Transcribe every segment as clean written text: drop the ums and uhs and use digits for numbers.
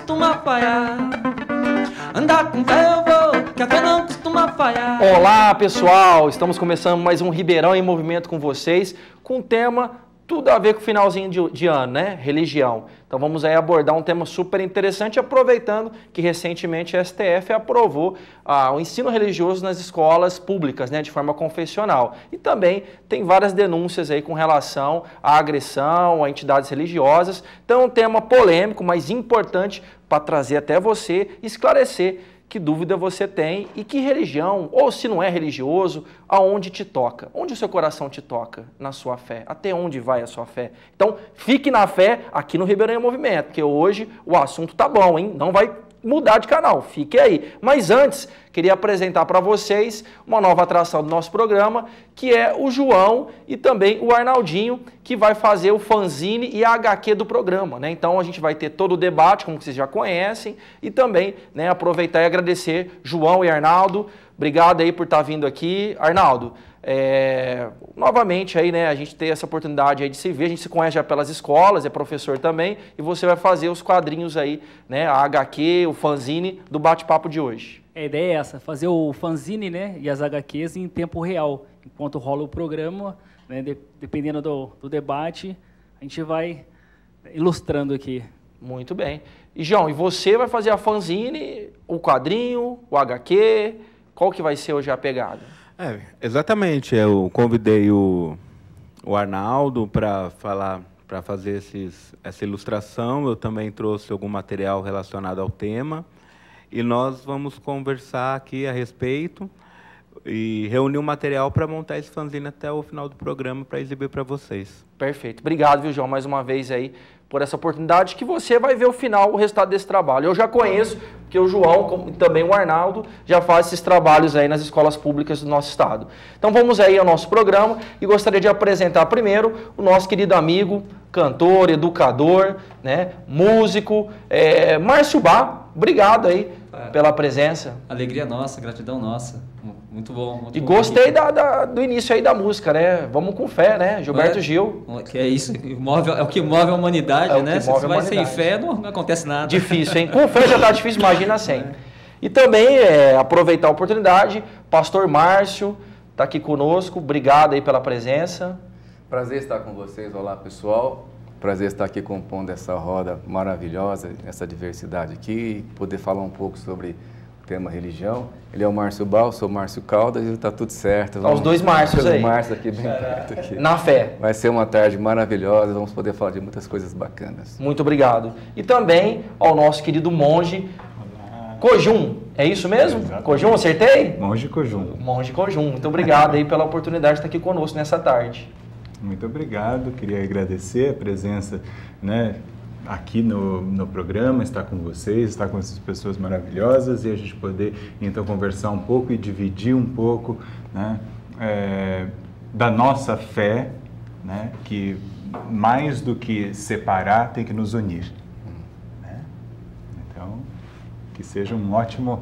costuma falhar. Andar com fé eu vou, que a fé não costuma falhar. Olá, pessoal! Estamos começando mais um Ribeirão em Movimento com vocês, com um tema tudo a ver com o finalzinho de ano, né? Religião. Então vamos aí abordar um tema super interessante, aproveitando que recentemente a STF aprovou o ensino religioso nas escolas públicas, né, de forma confessional. E também tem várias denúncias aí com relação à agressão a entidades religiosas. Então é um tema polêmico, mas importante para trazer até você, esclarecer que dúvida você tem e que religião, ou se não é religioso, aonde te toca? Onde o seu coração te toca na sua fé? Até onde vai a sua fé? Então, fique na fé aqui no Ribeirão em Movimento, porque hoje o assunto tá bom, hein? Não vai mudar de canal, fique aí. Mas antes, queria apresentar para vocês uma nova atração do nosso programa, que é o João e também o Arnaldinho, que vai fazer o fanzine e a HQ do programa, né? Então a gente vai ter todo o debate, como vocês já conhecem, e também, né, aproveitar e agradecer João e Arnaldo. Obrigado aí por estar vindo aqui. Arnaldo, novamente aí, né, a gente tem essa oportunidade aí de se ver, a gente se conhece já pelas escolas, é professor também, e você vai fazer os quadrinhos aí, né, a HQ, o fanzine do bate-papo de hoje. A ideia é essa, fazer o fanzine, né, e as HQs em tempo real, enquanto rola o programa, né, dependendo do debate, a gente vai ilustrando aqui. Muito bem. E João, e você vai fazer a fanzine, o quadrinho, o HQ, qual que vai ser hoje a pegada? Exatamente. Eu convidei o Arnaldo para fazer essa ilustração. Eu também trouxe algum material relacionado ao tema. E nós vamos conversar aqui a respeito e reunir um material para montar esse fanzine até o final do programa para exibir para vocês. Perfeito. Obrigado, viu, João, mais uma vez aí por essa oportunidade, que você vai ver o final, o resultado desse trabalho. Eu já conheço, porque o João, como também o Arnaldo, já faz esses trabalhos aí nas escolas públicas do nosso estado. Então vamos aí ao nosso programa e gostaria de apresentar primeiro o nosso querido amigo, cantor, educador, né, músico, Márcio Bá. Obrigado aí pela presença. Alegria nossa, gratidão nossa. Muito bom. Muito e bom gostei do início aí da música, né? Vamos com fé, né? Gilberto Gil. Que é isso, é o que move a humanidade, né? Se vai sem fé, não acontece nada. Difícil, hein? Com fé já tá difícil, imagina sem. E também, aproveitar a oportunidade, pastor Márcio tá aqui conosco. Obrigado aí pela presença. Prazer estar com vocês. Olá, pessoal. Prazer estar aqui compondo essa roda maravilhosa, essa diversidade aqui, poder falar um pouco sobre o tema religião. Ele é o Márcio Bal, sou o Márcio Caldas e está tudo certo. Os dois Márcios aí. Os Márcios aqui bem perto. Aqui. Na fé. Vai ser uma tarde maravilhosa, vamos poder falar de muitas coisas bacanas. Muito obrigado. E também ao nosso querido monge Cojum, é isso mesmo? Exatamente. Cojum, acertei? Monge Cojum. Monge Cojum, muito obrigado aí pela oportunidade de estar aqui conosco nessa tarde. Muito obrigado, queria agradecer a presença, né, aqui no programa, estar com vocês, estar com essas pessoas maravilhosas e a gente poder então conversar um pouco e dividir um pouco, né, da nossa fé, né, que mais do que separar tem que nos unir, né? Então, que seja uma ótima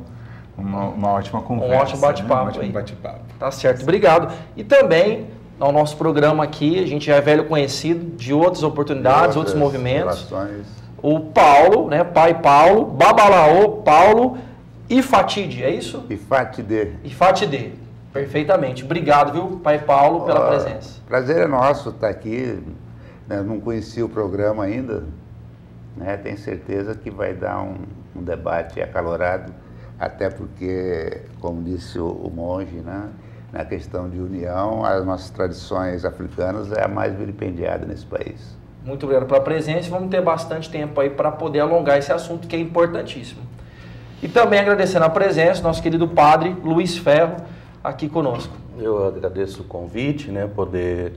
conversa. Um ótimo bate-papo, né? Um ótimo bate-papo. Tá certo, obrigado. E também ao nosso programa aqui, a gente já é velho conhecido de outras oportunidades, outros movimentos. Relações. O Paulo, né, pai Paulo, Babalaô, Paulo Ifatide, é isso? Ifatide, perfeitamente. Obrigado, viu, pai Paulo, pela presença. Prazer é nosso estar aqui, né, não conheci o programa ainda, né, tenho certeza que vai dar um debate acalorado, até porque, como disse o monge, né, na questão de união, as nossas tradições africanas é a mais vilipendiada nesse país. Muito obrigado pela presença e vamos ter bastante tempo aí para poder alongar esse assunto que é importantíssimo. E também agradecendo a presença do nosso querido padre Luiz Ferro aqui conosco. Eu agradeço o convite, né, poder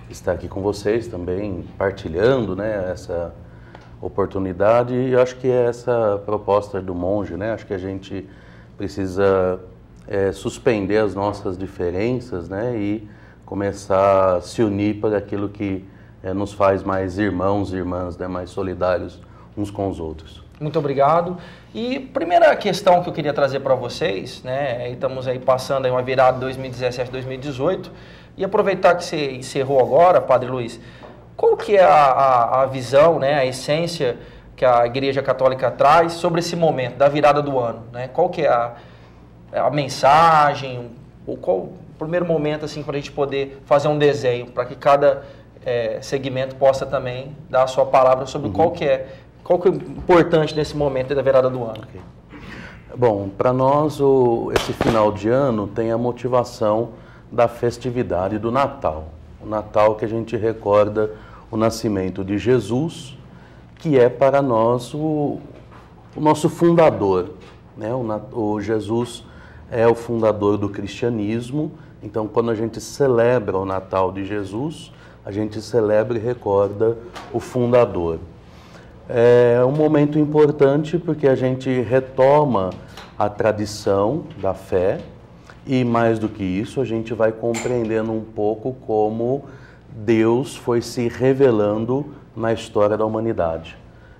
estar aqui com vocês também, partilhando, né, essa oportunidade, e eu acho que é essa proposta do monge, né, acho que a gente precisa suspender as nossas diferenças, né, e começar a se unir para aquilo que nos faz mais irmãos e irmãs, né, mais solidários uns com os outros. Muito obrigado. E primeira questão que eu queria trazer para vocês, né, estamos aí passando aí uma virada 2017-2018, e aproveitar que você encerrou agora, Padre Luiz, qual que é a visão, né, a essência que a Igreja Católica traz sobre esse momento da virada do ano, né? Qual que é a mensagem, ou qual o primeiro momento assim para a gente poder fazer um desenho, para que cada segmento possa também dar a sua palavra sobre qual que é importante nesse momento da virada do ano. Okay. Bom, para nós esse final de ano tem a motivação da festividade do Natal. O Natal que a gente recorda o nascimento de Jesus, que é para nós o nosso fundador, né? O Jesus é o fundador do cristianismo, então quando a gente celebra o Natal de Jesus, a gente celebra e recorda o fundador. É um momento importante porque a gente retoma a tradição da fé e, mais do que isso, a gente vai compreendendo um pouco como Deus foi se revelando na história da humanidade.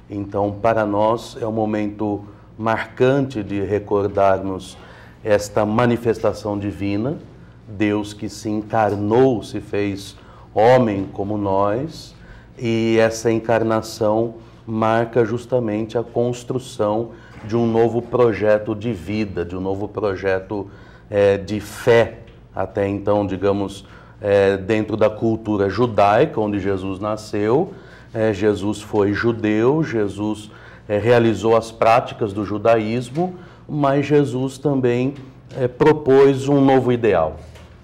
Então, para nós, é um momento marcante de recordarmos esta manifestação divina, Deus que se encarnou, se fez homem como nós, e essa encarnação marca justamente a construção de um novo projeto de vida, de um novo projeto de fé, até então, digamos, dentro da cultura judaica, onde Jesus nasceu. Jesus foi judeu, Jesus realizou as práticas do judaísmo, mas Jesus também propôs um novo ideal,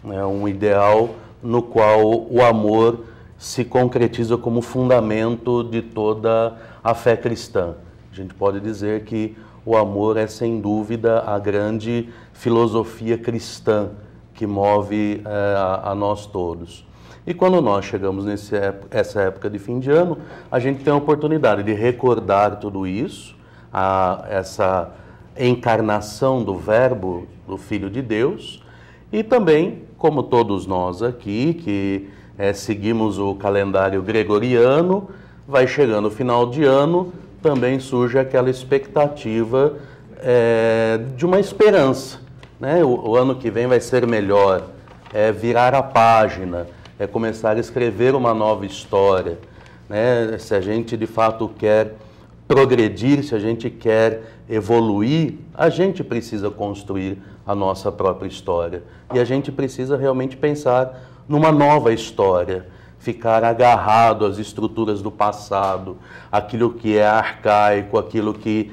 né? Um ideal no qual o amor se concretiza como fundamento de toda a fé cristã. A gente pode dizer que o amor é, sem dúvida, a grande filosofia cristã que move a nós todos. E quando nós chegamos essa época de fim de ano, a gente tem a oportunidade de recordar tudo isso, essa encarnação do Verbo, do Filho de Deus, e também, como todos nós aqui, que seguimos o calendário gregoriano, vai chegando o final de ano, também surge aquela expectativa de uma esperança, né? O ano que vem vai ser melhor, virar a página, começar a escrever uma nova história, né? Se a gente de fato quer progredir, se a gente quer evoluir, a gente precisa construir a nossa própria história. E a gente precisa realmente pensar numa nova história, ficar agarrado às estruturas do passado, aquilo que é arcaico, aquilo que,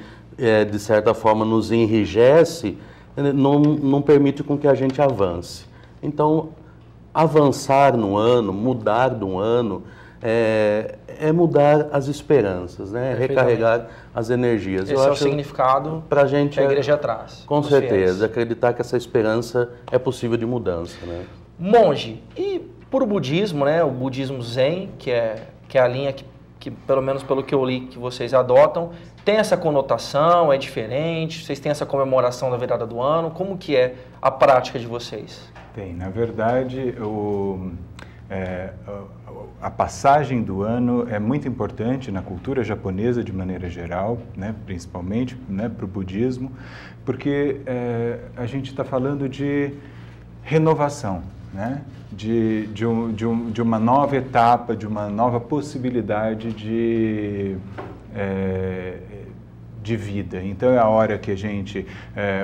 de certa forma, nos enrijece, não permite com que a gente avance. Então, avançar no ano, mudar de um ano, é mudar as esperanças, né? Recarregar as energias. Esse é o significado pra gente, que a igreja traz. Com certeza, acreditar que essa esperança é possível de mudança, né? Monge, e por o budismo, né? O budismo Zen, que é a linha que, pelo menos pelo que eu li, que vocês adotam, tem essa conotação, é diferente? Vocês têm essa comemoração da virada do ano? Como que é a prática de vocês? Tem, na verdade, a passagem do ano é muito importante na cultura japonesa de maneira geral, né, principalmente, né, para o budismo, porque a gente está falando de renovação, né, de uma nova etapa, de uma nova possibilidade de vida. Então é a hora que a gente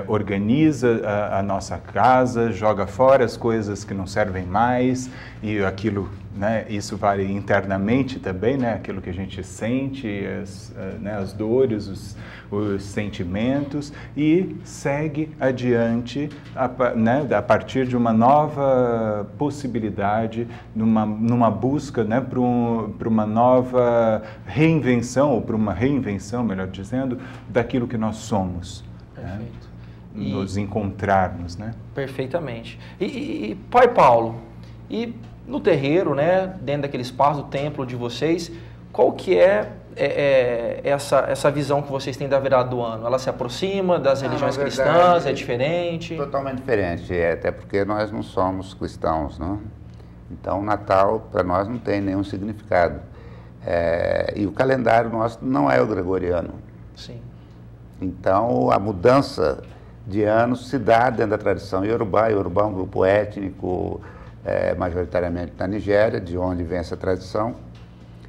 organiza a nossa casa, joga fora as coisas que não servem mais, e aquilo, né, isso vale internamente também, né, aquilo que a gente sente, as dores, os sentimentos, e segue adiante a partir de uma nova possibilidade, numa busca, né, para uma nova reinvenção, ou para uma reinvenção, melhor dizendo, daquilo que nós somos. Perfeito. Né? Nos encontrarmos, né? Perfeitamente. E Pai Paulo, e no terreiro, né, dentro daquele espaço, do templo de vocês, qual que é essa visão que vocês têm da virada do ano? Ela se aproxima das religiões cristãs? É diferente? Totalmente diferente, até porque nós não somos cristãos, não? Então o Natal para nós não tem nenhum significado. E o calendário nosso não é o gregoriano. Sim. Então a mudança de anos se dá dentro da tradição iorubá. Iorubá é um grupo étnico, majoritariamente na Nigéria, de onde vem essa tradição.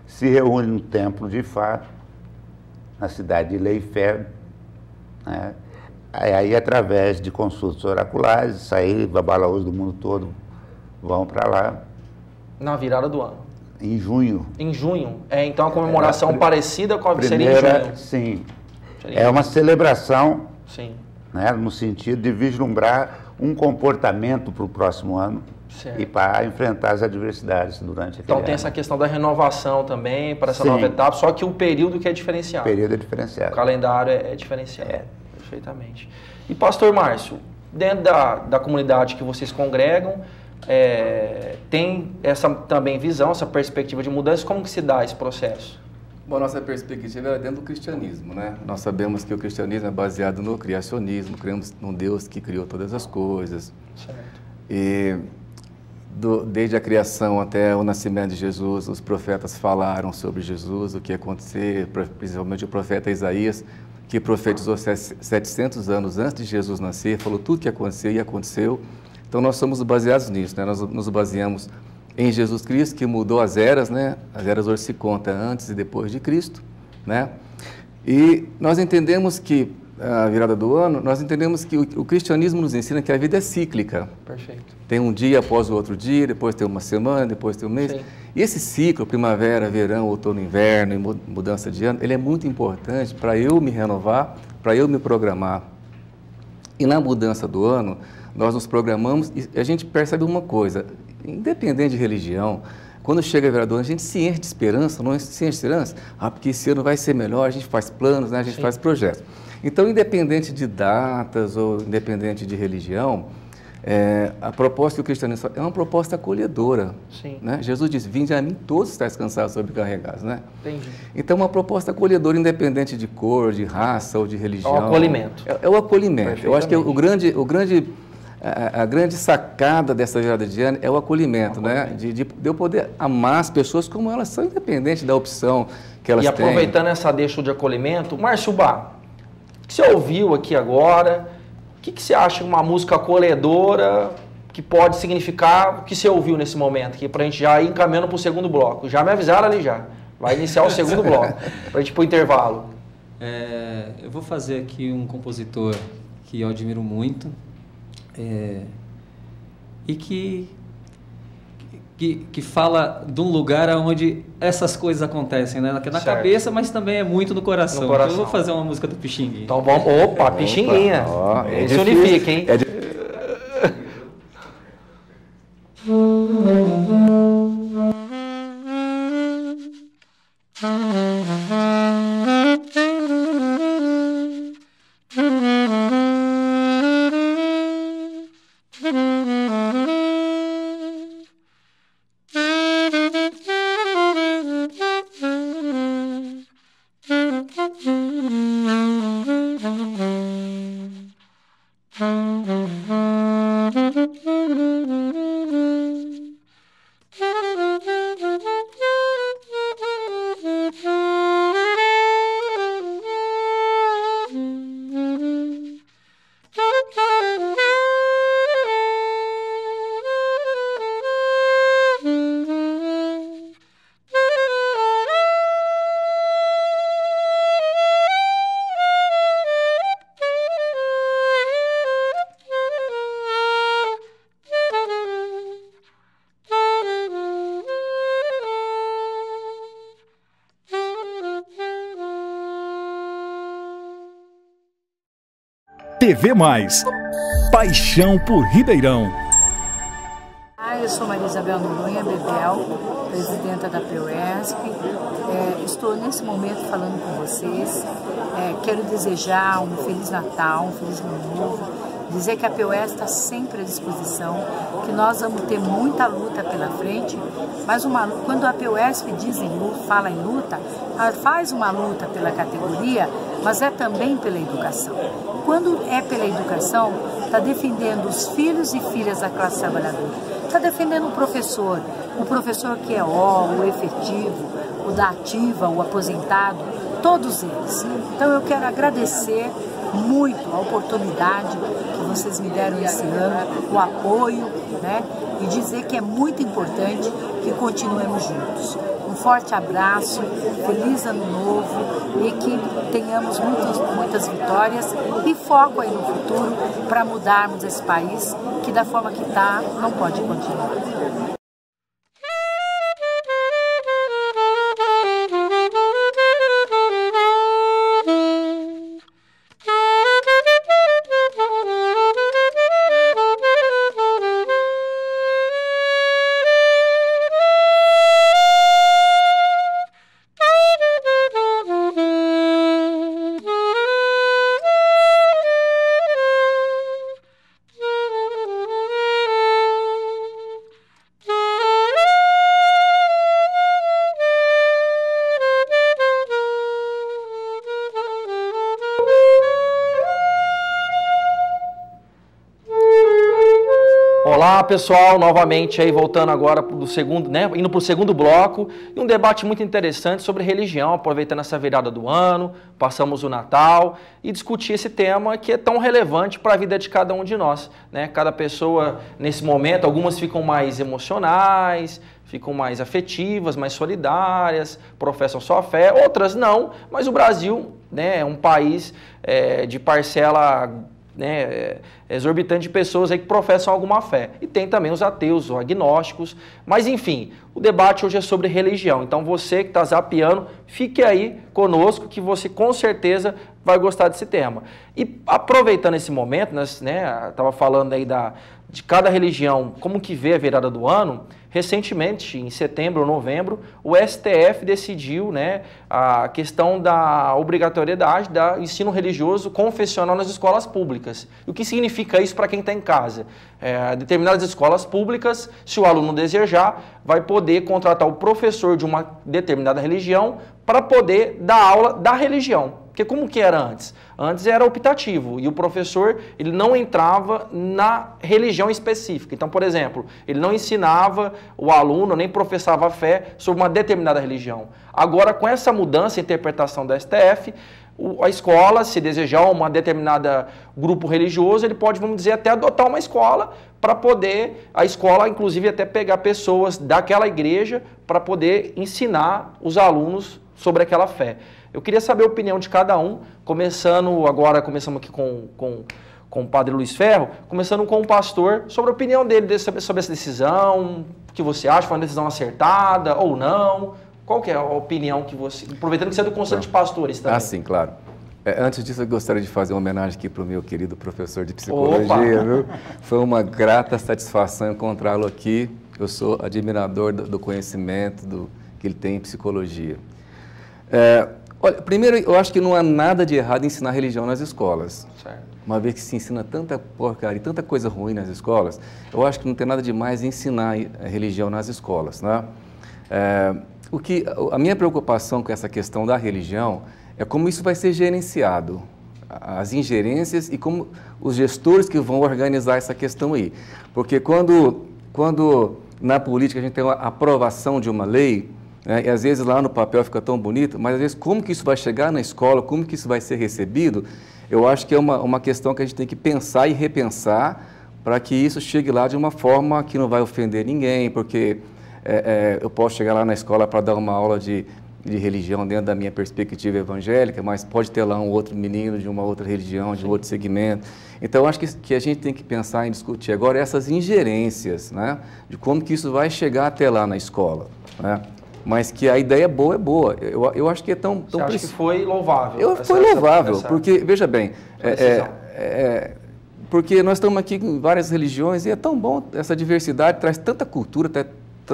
Se reúne no templo de Ifá, na cidade de Leifert, né? Aí, através de consultas oraculares, sair, babalaús do mundo todo vão para lá. Na virada do ano. Em junho. Em junho. Então a comemoração parecida com a que seria em junho. Sim. É uma celebração, sim, né, no sentido de vislumbrar um comportamento para o próximo ano. Certo. E para enfrentar as adversidades durante aquele Então tem ano. essa questão da renovação também para essa Sim. nova etapa, só que o período que é diferenciado. O período é diferenciado. O calendário é diferenciado. Perfeitamente. E pastor Márcio, dentro da comunidade que vocês congregam, tem essa também visão, essa perspectiva de mudança, como que se dá esse processo? Bom, nossa perspectiva é dentro do cristianismo, né? Nós sabemos que o cristianismo é baseado no criacionismo, cremos num Deus que criou todas as coisas. Certo. E desde a criação até o nascimento de Jesus, os profetas falaram sobre Jesus, o que ia acontecer, principalmente o profeta Isaías, que profetizou 700 anos antes de Jesus nascer, falou tudo que ia acontecer e aconteceu. Então nós somos baseados nisso, né? Nós nos baseamos em Jesus Cristo, que mudou as eras, né? As eras hoje se contam antes e depois de Cristo, né? E nós entendemos que, a virada do ano, nós entendemos que o cristianismo nos ensina que a vida é cíclica. Perfeito. Tem um dia após o outro dia, depois tem uma semana, depois tem um mês. Sim. E esse ciclo, primavera, verão, outono, inverno e mudança de ano, ele é muito importante para eu me renovar, para eu me programar. E na mudança do ano, nós nos programamos e a gente percebe uma coisa, independente de religião, quando chega a virada do ano, a gente se enche de esperança, não se enche de esperança? Porque esse ano vai ser melhor, a gente faz planos, né? A gente Sim. faz projetos. Então, independente de datas ou independente de religião, a proposta do cristianismo é uma proposta acolhedora. Sim. Né? Jesus disse, vinde a mim todos estáis cansados e sobrecarregados. Né? Entendi. Então, uma proposta acolhedora, independente de cor, de raça ou de religião. É o acolhimento. É o acolhimento. Eu acho que a grande sacada dessa virada de ano é o acolhimento, né? De eu poder amar as pessoas como elas são, independente da opção que elas têm. E aproveitando essa deixa de acolhimento, Márcio Bá, o que você ouviu aqui agora? O que você acha de uma música acolhedora que pode significar o que você ouviu nesse momento aqui, para a gente já ir encaminhando para o segundo bloco? Já me avisaram ali já. Vai iniciar o segundo bloco, para a gente ir para o intervalo. Eu vou fazer aqui um compositor que eu admiro muito e que fala de um lugar onde essas coisas acontecem, né? Na cabeça, mas também é muito no coração. Então eu vou fazer uma música do Pixinguinha. Então vamos... Opa, Pixinguinha. Esse unifica, hein? TV Mais, paixão por Ribeirão. Eu sou Maria Isabel Noronha Bebel, presidenta da PUESP. Estou nesse momento falando com vocês. Quero desejar um Feliz Natal, um Feliz Ano Novo. Dizer que a PUESP está sempre à disposição, que nós vamos ter muita luta pela frente, mas quando a PUESP fala em luta, ela faz uma luta pela categoria, mas é também pela educação. Quando é pela educação, está defendendo os filhos e filhas da classe trabalhadora, está defendendo o professor que é o efetivo, o da ativa, o aposentado, todos eles. Então eu quero agradecer muito a oportunidade que vocês me deram esse ano, o apoio, né? E dizer que é muito importante que continuemos juntos. Um forte abraço, feliz ano novo e que tenhamos muitas vitórias e foco aí no futuro para mudarmos esse país que da forma que está não pode continuar. Olá pessoal, novamente aí voltando agora do segundo, né, indo para o segundo bloco, e um debate muito interessante sobre religião, aproveitando essa virada do ano, passamos o Natal e discutir esse tema que é tão relevante para a vida de cada um de nós, né? Cada pessoa nesse momento, algumas ficam mais emocionais, ficam mais afetivas, mais solidárias, professam sua fé, outras não, mas o Brasil, né, é um país de parcela, né, exorbitante de pessoas aí que professam alguma fé. E tem também os ateus, os agnósticos. Mas, enfim, o debate hoje é sobre religião. Então, você que está zapeando, fique aí conosco que você com certeza vai gostar desse tema. E aproveitando esse momento, né, estava falando aí de cada religião, como que vê a virada do ano. Recentemente, em setembro ou novembro, o STF decidiu, né, a questão da obrigatoriedade do ensino religioso confessional nas escolas públicas. E o que significa isso para quem está em casa? Determinadas escolas públicas, se o aluno desejar, vai poder contratar o professor de uma determinada religião para poder dar aula da religião. Porque como que era antes? Antes era optativo e o professor ele não entrava na religião específica. Então, por exemplo, ele não ensinava o aluno, nem professava a fé sobre uma determinada religião. Agora, com essa mudança, interpretação da STF, a escola, se desejar uma determinada grupo religioso, ele pode, vamos dizer, até adotar uma escola para poder, a escola, inclusive, até pegar pessoas daquela igreja para poder ensinar os alunos sobre aquela fé. Eu queria saber a opinião de cada um, começamos aqui com o padre Luiz Ferro, começando com o pastor, sobre a opinião dele sobre essa decisão, o que você acha, foi uma decisão acertada ou não? Qual que é a opinião que você... Aproveitando que você é do Conselho de Pastores também. Ah, sim, claro. Antes disso, eu gostaria de fazer uma homenagem aqui para o meu querido professor de psicologia, viu? Foi uma grata satisfação encontrá-lo aqui. Eu sou admirador do conhecimento que ele tem em psicologia. Olha, primeiro, eu acho que não há nada de errado em ensinar religião nas escolas. Certo. Uma vez que se ensina tanta porcaria, tanta coisa ruim nas escolas, eu acho que não tem nada de mais ensinar a religião nas escolas, né? A minha preocupação com essa questão da religião é como isso vai ser gerenciado, as ingerências e como os gestores que vão organizar essa questão aí. Porque quando na política a gente tem a aprovação de uma lei, e às vezes lá no papel fica tão bonito, mas às vezes como que isso vai chegar na escola, como que isso vai ser recebido, eu acho que é uma questão que a gente tem que pensar e repensar para que isso chegue lá de uma forma que não vai ofender ninguém, porque eu posso chegar lá na escola para dar uma aula de religião dentro da minha perspectiva evangélica, mas pode ter lá um outro menino de uma outra religião, de um outro segmento. Então, eu acho que a gente tem que pensar em discutir agora essas ingerências, né, de como que isso vai chegar até lá na escola, né? Mas que a ideia é boa. Eu acho que é tão... Você acha que foi louvável? Foi louvável, porque, veja bem, porque nós estamos aqui com várias religiões e é tão bom, essa diversidade traz tanta cultura,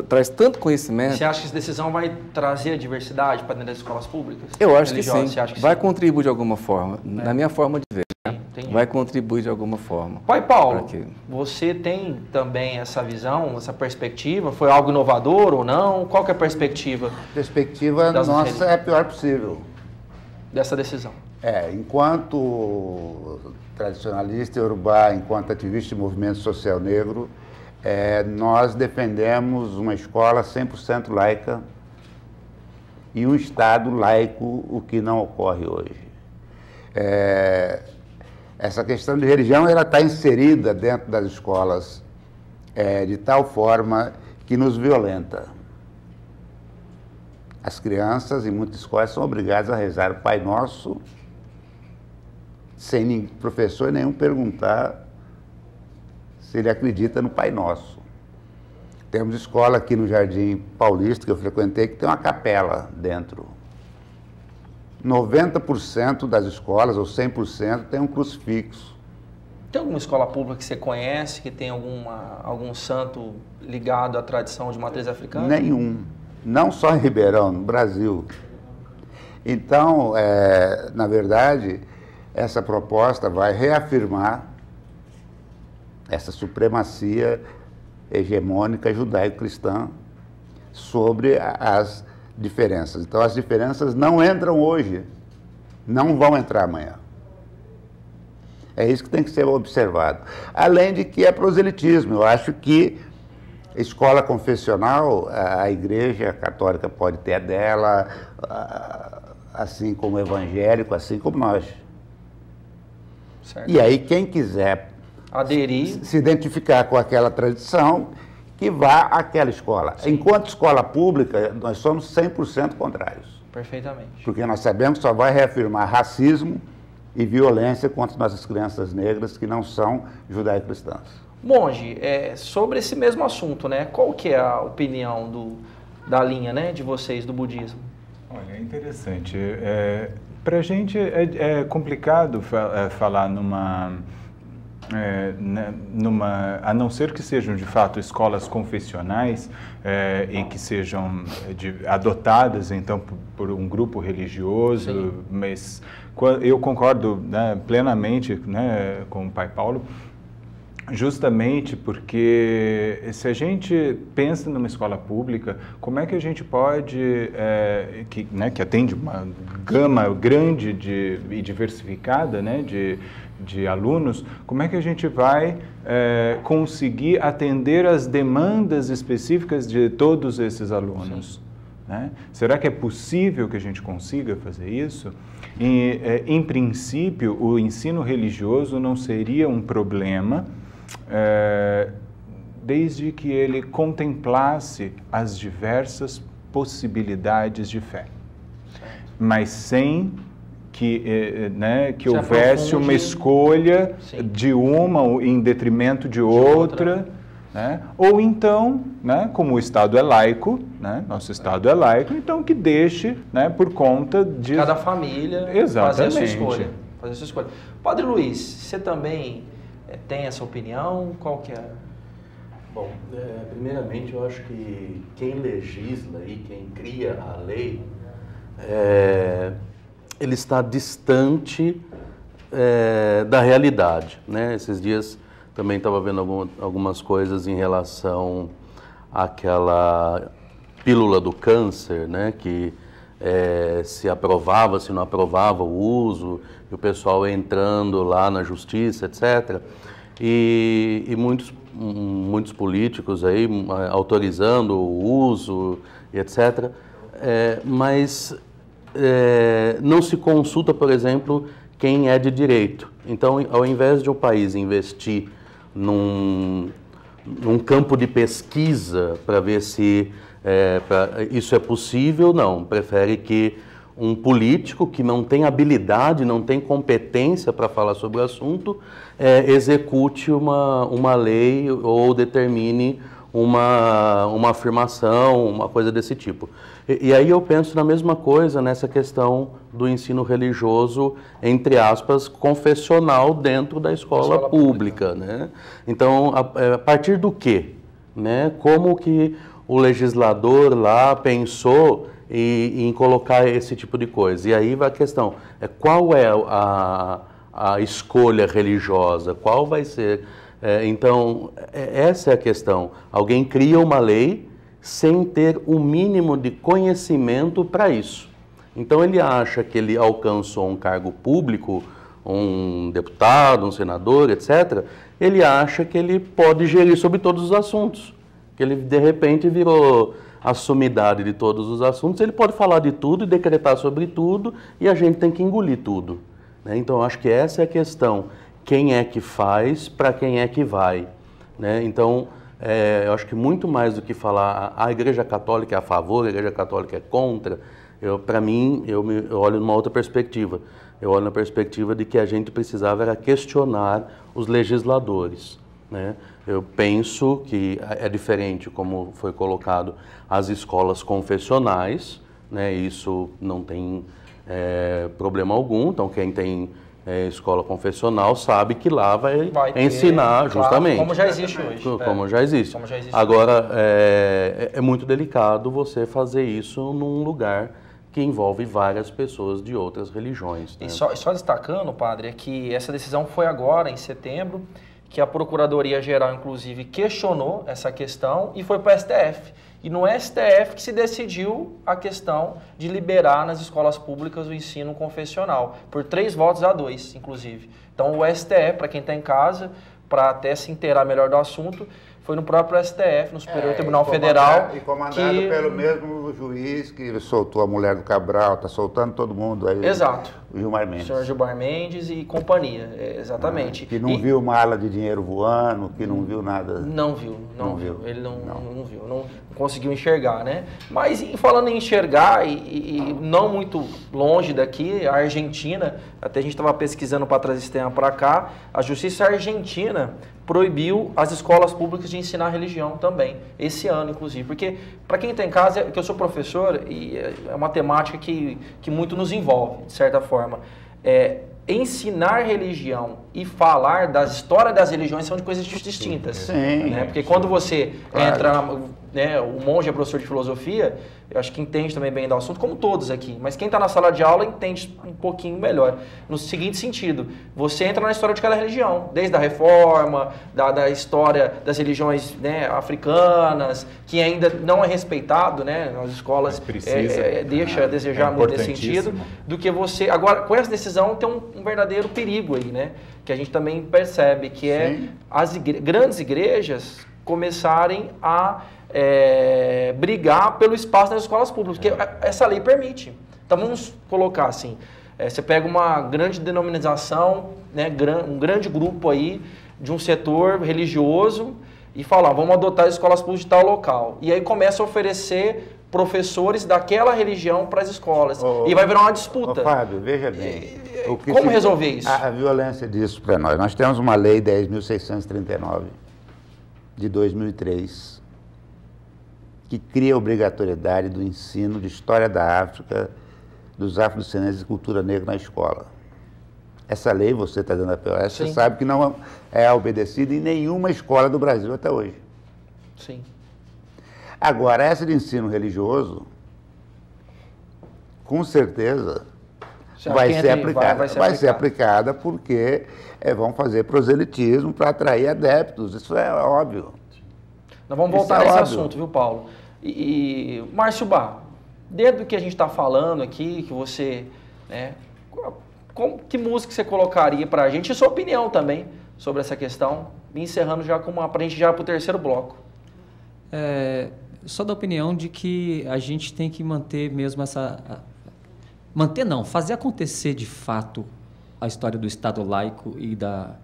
traz tanto conhecimento. Você acha que essa decisão vai trazer a diversidade para dentro das escolas públicas? Eu acho que sim. Vai contribuir de alguma forma, na minha forma de ver. Entendi. Vai contribuir de alguma forma. Pai Paulo, você tem também essa visão, essa perspectiva? Foi algo inovador ou não? Qual que é a perspectiva? A perspectiva nossa é a pior possível. Dessa decisão? Enquanto tradicionalista iorubá, enquanto ativista de movimento social negro, nós defendemos uma escola 100% laica e um Estado laico, o que não ocorre hoje. Essa questão de religião está inserida dentro das escolas de tal forma que nos violenta. As crianças, em muitas escolas, são obrigadas a rezar o Pai Nosso sem professor nenhum perguntar se ele acredita no Pai Nosso. Temos escola aqui no Jardim Paulista, que eu frequentei, que tem uma capela dentro. 90% das escolas, ou 100%, tem um crucifixo. Tem alguma escola pública que você conhece, que tem algum santo ligado à tradição de matriz africana? Nenhum. Não só em Ribeirão, no Brasil. Então, na verdade, essa proposta vai reafirmar essa supremacia hegemônica judaico-cristã sobre as diferenças. Então, as diferenças não entram hoje, não vão entrar amanhã. É isso que tem que ser observado. Além de que é proselitismo. Eu acho que escola confessional, a Igreja Católica pode ter a dela, assim como o evangélico, assim como nós. Certo. E aí quem quiser aderir, se identificar com aquela tradição, que vá àquela escola. Sim. Enquanto escola pública, nós somos 100% contrários. Perfeitamente. Porque nós sabemos que só vai reafirmar racismo e violência contra nossas crianças negras que não são judaico-cristãs. Monge, sobre esse mesmo assunto, né? Qual que é a opinião da linha, né, de vocês, do budismo? Olha, é interessante. Para a gente é complicado falar a não ser que sejam de fato escolas confessionais e que sejam adotadas então por um grupo religioso. Sim. Mas eu concordo, né, plenamente, né, com o Pai Paulo, justamente porque se a gente pensa numa escola pública, como é que a gente pode, que atende uma gama grande e diversificada, né, de alunos, como é que a gente vai conseguir atender as demandas específicas de todos esses alunos? Né? Será que é possível que a gente consiga fazer isso? Em princípio, o ensino religioso não seria um problema, desde que ele contemplasse as diversas possibilidades de fé, mas sem que houvesse uma escolha de uma em detrimento de outra, né? Ou então, né, como o Estado é laico, né, nosso Estado é laico, então que deixe, né, por conta de cada família fazer a sua escolha. Padre Luiz, você também tem essa opinião? Qual que é? Bom, primeiramente eu acho que quem legisla e quem cria a lei, ele está distante da realidade, né? Esses dias também estava vendo algumas coisas em relação àquela pílula do câncer, né? Que se aprovava, se não aprovava o uso, e o pessoal entrando lá na justiça, etc. E muitos políticos aí autorizando o uso, e etc. Mas não se consulta, por exemplo, quem é de direito. Então, ao invés de o país investir num campo de pesquisa para ver se isso é possível, não. Prefere que um político que não tem habilidade, não tem competência para falar sobre o assunto, execute uma lei ou determine uma afirmação, uma coisa desse tipo. E aí eu penso na mesma coisa nessa questão do ensino religioso, entre aspas, confessional dentro da escola pública, né? Então, a partir do quê? Né? Como que o legislador lá pensou em colocar esse tipo de coisa? E aí vai a questão, qual é a escolha religiosa? Qual vai ser? Então, essa é a questão. Alguém cria uma lei sem ter o mínimo de conhecimento para isso. Então, ele acha que ele alcançou um cargo público, um deputado, um senador, etc. Ele acha que ele pode gerir sobre todos os assuntos. Que ele, de repente, virou a sumidade de todos os assuntos. Ele pode falar de tudo e decretar sobre tudo, e a gente tem que engolir tudo, né? Então, acho que essa é a questão. Quem é que faz, para quem é que vai, né? Então, eu acho que muito mais do que falar a Igreja Católica é a favor, a Igreja Católica é contra, para mim, eu olho numa outra perspectiva. Eu olho na perspectiva de que a gente precisava era questionar os legisladores, né? Eu penso que é diferente, como foi colocado, as escolas confessionais, né? Isso não tem problema algum. Então, quem tem escola confessional sabe que lá vai ensinar, claro, justamente. Como já existe hoje. Como já existe. Agora, é muito delicado você fazer isso num lugar que envolve várias pessoas de outras religiões, né? E só destacando, padre, é que essa decisão foi agora, em setembro, que a Procuradoria-Geral, inclusive, questionou essa questão e foi para o STF. E no STF que se decidiu a questão de liberar nas escolas públicas o ensino confessional, por 3-2, inclusive. Então, o STF, para quem está em casa, para até se inteirar melhor do assunto, foi no próprio STF, no Superior Tribunal Federal. E comandado pelo mesmo juiz que soltou a mulher do Cabral, está soltando todo mundo aí. Exato. O Gilmar Mendes. O senhor Gilmar Mendes e companhia, exatamente. Que não viu mala de dinheiro voando, que não viu nada. Não viu. Ele não viu, não conseguiu enxergar, né? Mas falando em enxergar, e não muito longe daqui, a Argentina, até a gente estava pesquisando para trazer esse tema para cá, a Justiça Argentina proibiu as escolas públicas de ensinar religião também, esse ano, inclusive. Porque, para quem está em casa, que eu sou professor, e é uma temática que muito nos envolve, de certa forma. Ensinar religião e falar da história das religiões são de coisas distintas. Sim. Né? Porque quando você entra, né, o monge é professor de filosofia, eu acho que entende também bem do assunto, como todos aqui. Mas quem está na sala de aula entende um pouquinho melhor. No seguinte sentido, você entra na história de cada religião, desde a reforma, da história das religiões, né, africanas, que ainda não é respeitado, né, nas escolas, deixa a desejar muito nesse sentido, do que você... Agora, com essa decisão tem um verdadeiro perigo aí, né, que a gente também percebe, que as grandes igrejas começarem a brigar pelo espaço nas escolas públicas, porque essa lei permite. Então vamos colocar assim, você pega uma grande denominação, né, um grande grupo aí de um setor religioso e fala, vamos adotar as escolas públicas de tal local. E aí começa a oferecer professores daquela religião para as escolas. E vai virar uma disputa. Fábio, veja bem. Como resolver isso? A violência disso para nós. Nós temos uma lei 10.639 de 2003 que cria a obrigatoriedade do ensino de história da África, dos afrodescendentes e cultura negra na escola. Essa lei, você está dando a POS, você sabe que não é obedecida em nenhuma escola do Brasil até hoje. Sim. Agora, essa de ensino religioso, com certeza, vai ser aplicada porque vão fazer proselitismo para atrair adeptos, isso é óbvio. Nós vamos voltar nesse assunto, viu, Paulo? E Márcio Bá, dentro do que a gente está falando aqui, que você, né, que música você colocaria para a gente, e sua opinião também sobre essa questão, encerrando já para a gente já para o terceiro bloco. Só da opinião de que a gente tem que manter mesmo fazer acontecer de fato a história do Estado laico e da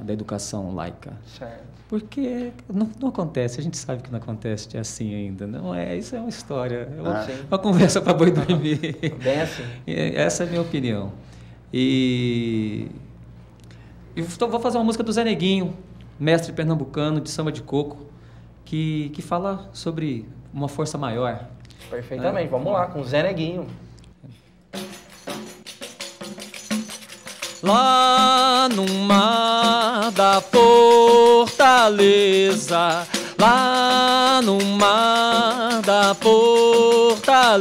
educação laica. Certo. Porque não acontece, a gente sabe que não acontece assim ainda. Isso é uma história, uma conversa para boi dormir. Bem assim. Essa é a minha opinião. E vou fazer uma música do Zé Neguinho, mestre pernambucano de samba de coco, que fala sobre uma força maior. Perfeitamente, vamos lá, com o Zé Neguinho. Lá no mar da fortaleza, lá no mar da fortaleza,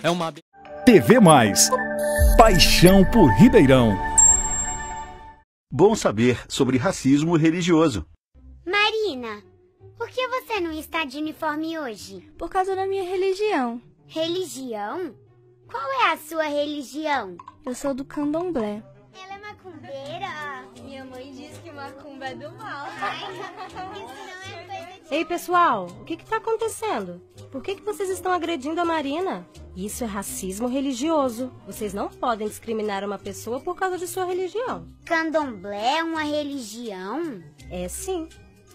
é uma... TV Mais, paixão por Ribeirão. Bom saber sobre racismo religioso. Marina, por que você não está de uniforme hoje? Por causa da minha religião. Religião? Qual é a sua religião? Eu sou do candomblé. Ela é macumbeira? Minha mãe diz que macumba é do mal. Ai, isso não é coisa de... Ei, pessoal, o que está acontecendo? Por que vocês estão agredindo a Marina? Isso é racismo religioso. Vocês não podem discriminar uma pessoa por causa de sua religião. Candomblé é uma religião? É sim.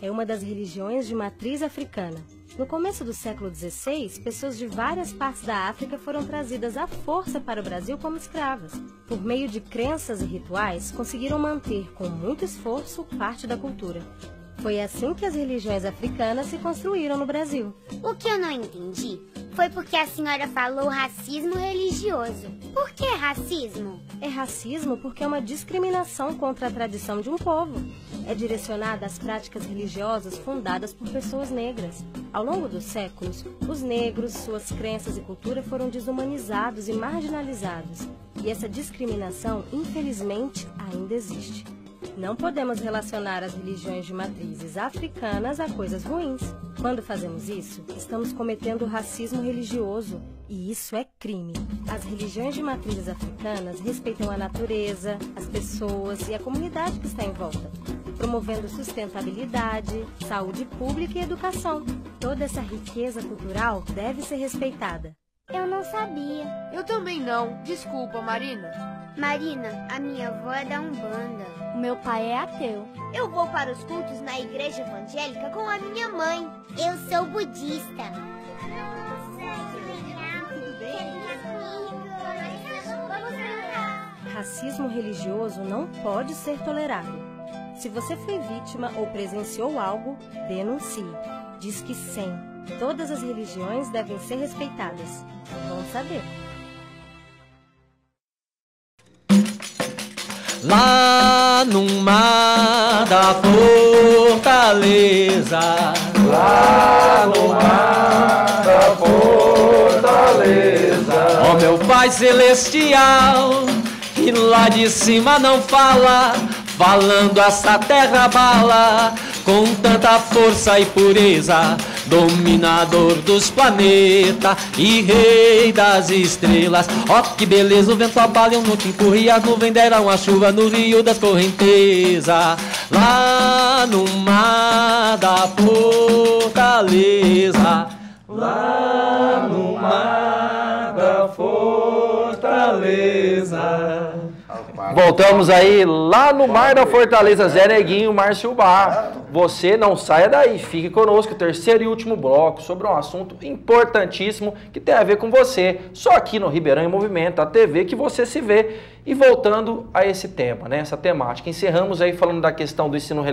é uma das religiões de matriz africana. No começo do século XVI, pessoas de várias partes da África foram trazidas à força para o Brasil como escravas. Por meio de crenças e rituais, conseguiram manter, com muito esforço, parte da cultura. Foi assim que as religiões africanas se construíram no Brasil. O que eu não entendi foi porque a senhora falou racismo religioso. Por que racismo? É racismo porque é uma discriminação contra a tradição de um povo. É direcionada às práticas religiosas fundadas por pessoas negras. Ao longo dos séculos, os negros, suas crenças e cultura foram desumanizados e marginalizados. E essa discriminação, infelizmente, ainda existe. Não podemos relacionar as religiões de matrizes africanas a coisas ruins. Quando fazemos isso, estamos cometendo racismo religioso, e isso é crime. As religiões de matrizes africanas respeitam a natureza, as pessoas e a comunidade que está em volta, promovendo sustentabilidade, saúde pública e educação. Toda essa riqueza cultural deve ser respeitada. Eu não sabia. Eu também não. Desculpa, Marina. Marina, a minha avó é da Umbanda. O meu pai é ateu. Eu vou para os cultos na igreja evangélica com a minha mãe. Eu sou budista. Racismo religioso não pode ser tolerado. Se você foi vítima ou presenciou algo, denuncie. Disque 100. Todas as religiões devem ser respeitadas. Bom saber. Lá no mar da fortaleza, lá no mar da fortaleza, ó meu Pai Celestial, que lá de cima não fala, falando essa terra bala, com tanta força e pureza, dominador dos planetas e rei das estrelas. Ó que beleza, o vento abala e o nunca empurra, e as nuvens deram a chuva no rio das correntezas. Lá no mar da fortaleza, lá no mar da fortaleza. Voltamos aí lá no Mar da Fortaleza, Zé Neguinho, Márcio Bar. Você não saia daí, fique conosco, terceiro e último bloco, sobre um assunto importantíssimo que tem a ver com você, só aqui no Ribeirão em Movimento, a TV que você se vê. E voltando a esse tema, né, essa temática, encerramos aí falando da questão do ensino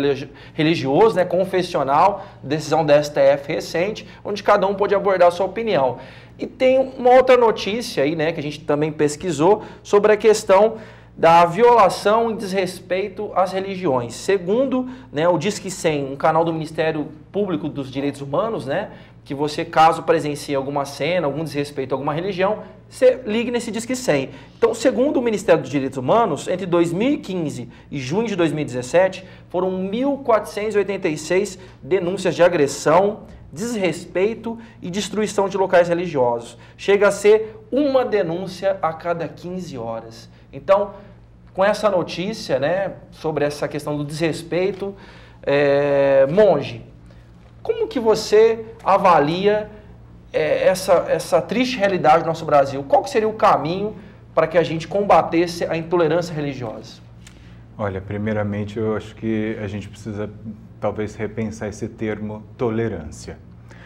religioso, né, confessional, decisão da STF recente, onde cada um pode abordar a sua opinião. E tem uma outra notícia aí, né, que a gente também pesquisou sobre a questão da violação e desrespeito às religiões. Segundo, né, o Disque 100, um canal do Ministério Público dos Direitos Humanos, né, que você, caso presencie alguma cena, algum desrespeito a alguma religião, você ligue nesse Disque 100. Então, segundo o Ministério dos Direitos Humanos, entre 2015 e junho de 2017, foram 1.486 denúncias de agressão, desrespeito e destruição de locais religiosos. Chega a ser uma denúncia a cada 15 horas. Então, com essa notícia, né, sobre essa questão do desrespeito, monge, como que você avalia essa triste realidade do nosso Brasil? Qual que seria o caminho para que a gente combatesse a intolerância religiosa? Olha, primeiramente eu acho que a gente precisa talvez repensar esse termo tolerância.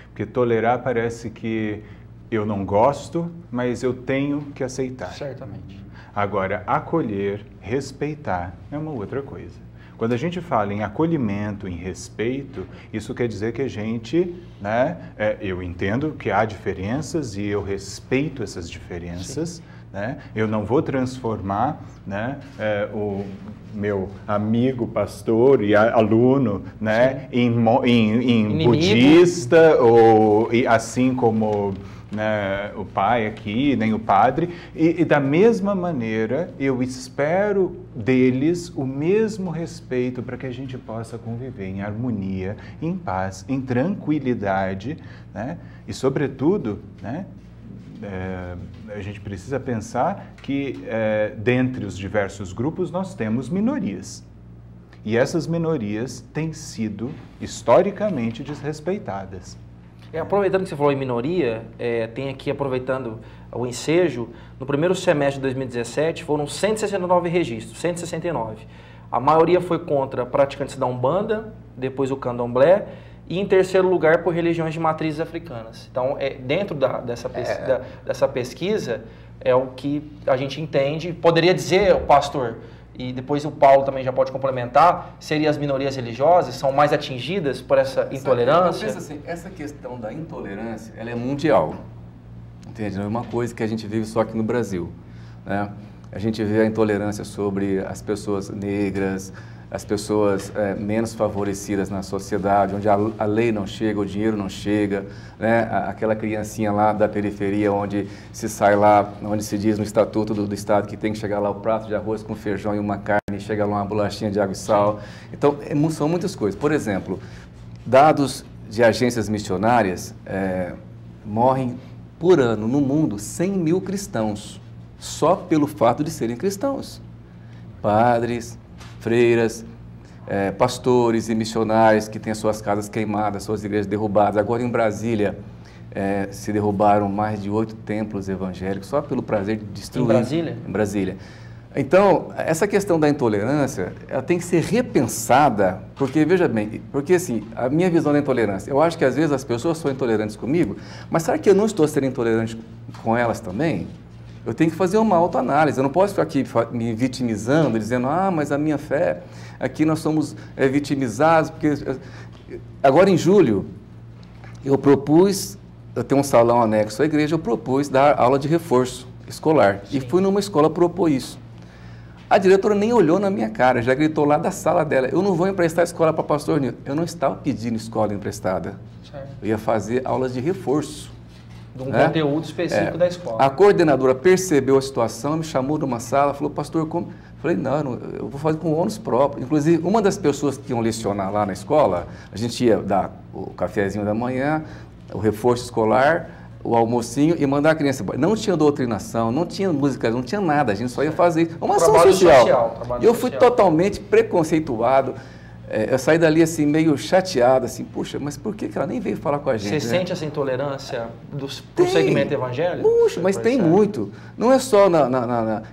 Porque tolerar parece que eu não gosto, mas eu tenho que aceitar. Certamente. Agora, acolher, respeitar é uma outra coisa. Quando a gente fala em acolhimento, em respeito, isso quer dizer que a gente, né, eu entendo que há diferenças e eu respeito essas diferenças, né? Eu não vou transformar, né, o meu amigo pastor e aluno, né, em budista, ou assim como, né, o pai aqui, nem o padre, e da mesma maneira eu espero deles o mesmo respeito para que a gente possa conviver em harmonia, em paz, em tranquilidade, né, e sobretudo, né, a gente precisa pensar que dentre os diversos grupos nós temos minorias. E essas minorias têm sido historicamente desrespeitadas. Aproveitando que você falou em minoria, tem aqui, aproveitando o ensejo, no primeiro semestre de 2017 foram 169 registros, 169. A maioria foi contra praticantes da Umbanda, depois o candomblé, e em terceiro lugar por religiões de matrizes africanas. Então, dentro dessa pesquisa, é o que a gente entende. Poderia dizer, pastor, e depois o Paulo também já pode complementar, seria as minorias religiosas são mais atingidas por essa intolerância? Eu penso assim, essa questão da intolerância, ela é mundial. Entende? Não é uma coisa que a gente vive só aqui no Brasil, né? A gente vê a intolerância sobre as pessoas negras, as pessoas menos favorecidas na sociedade, onde a lei não chega, o dinheiro não chega, né? Aquela criancinha lá da periferia, onde se sai lá, onde se diz no estatuto do Estado que tem que chegar lá o prato de arroz com feijão e uma carne, chega lá uma bolachinha de água e sal. Então, são muitas coisas. Por exemplo, dados de agências missionárias, morrem por ano no mundo 100 mil cristãos, só pelo fato de serem cristãos. Padres, freiras, pastores e missionários que têm as suas casas queimadas, suas igrejas derrubadas. Agora em Brasília se derrubaram mais de 8 templos evangélicos só pelo prazer de destruir. Em Brasília? Em Brasília. Então, essa questão da intolerância, ela tem que ser repensada, porque, veja bem, porque assim, a minha visão da intolerância, eu acho que às vezes as pessoas são intolerantes comigo, mas será que eu não estou sendo intolerante com elas também? Eu tenho que fazer uma autoanálise, eu não posso ficar aqui me vitimizando, dizendo, mas a minha fé, aqui nós somos vitimizados, porque... Agora em julho, eu tenho um salão anexo à igreja, eu propus dar aula de reforço escolar. Sim. E fui numa escola propor isso. A diretora nem olhou na minha cara, já gritou lá da sala dela, eu não vou emprestar escola para pastor Nilton. Eu não estava pedindo escola emprestada, certo. Eu ia fazer aulas de reforço. De um conteúdo específico da escola. A coordenadora percebeu a situação, me chamou numa sala, falou, pastor, como? Falei, não, eu vou fazer com ônus próprio. Inclusive, uma das pessoas que iam lecionar lá na escola, a gente ia dar o cafezinho da manhã, o reforço escolar, o almocinho e mandar a criança embora. Não tinha doutrinação, não tinha música, não tinha nada, a gente só ia fazer uma ação social. E eu fui totalmente preconceituado. Eu saí dali assim, meio chateado, assim, puxa, mas por que ela nem veio falar com a gente? Você sente essa intolerância do segmento evangélico? Puxa, mas tem muito. Não é só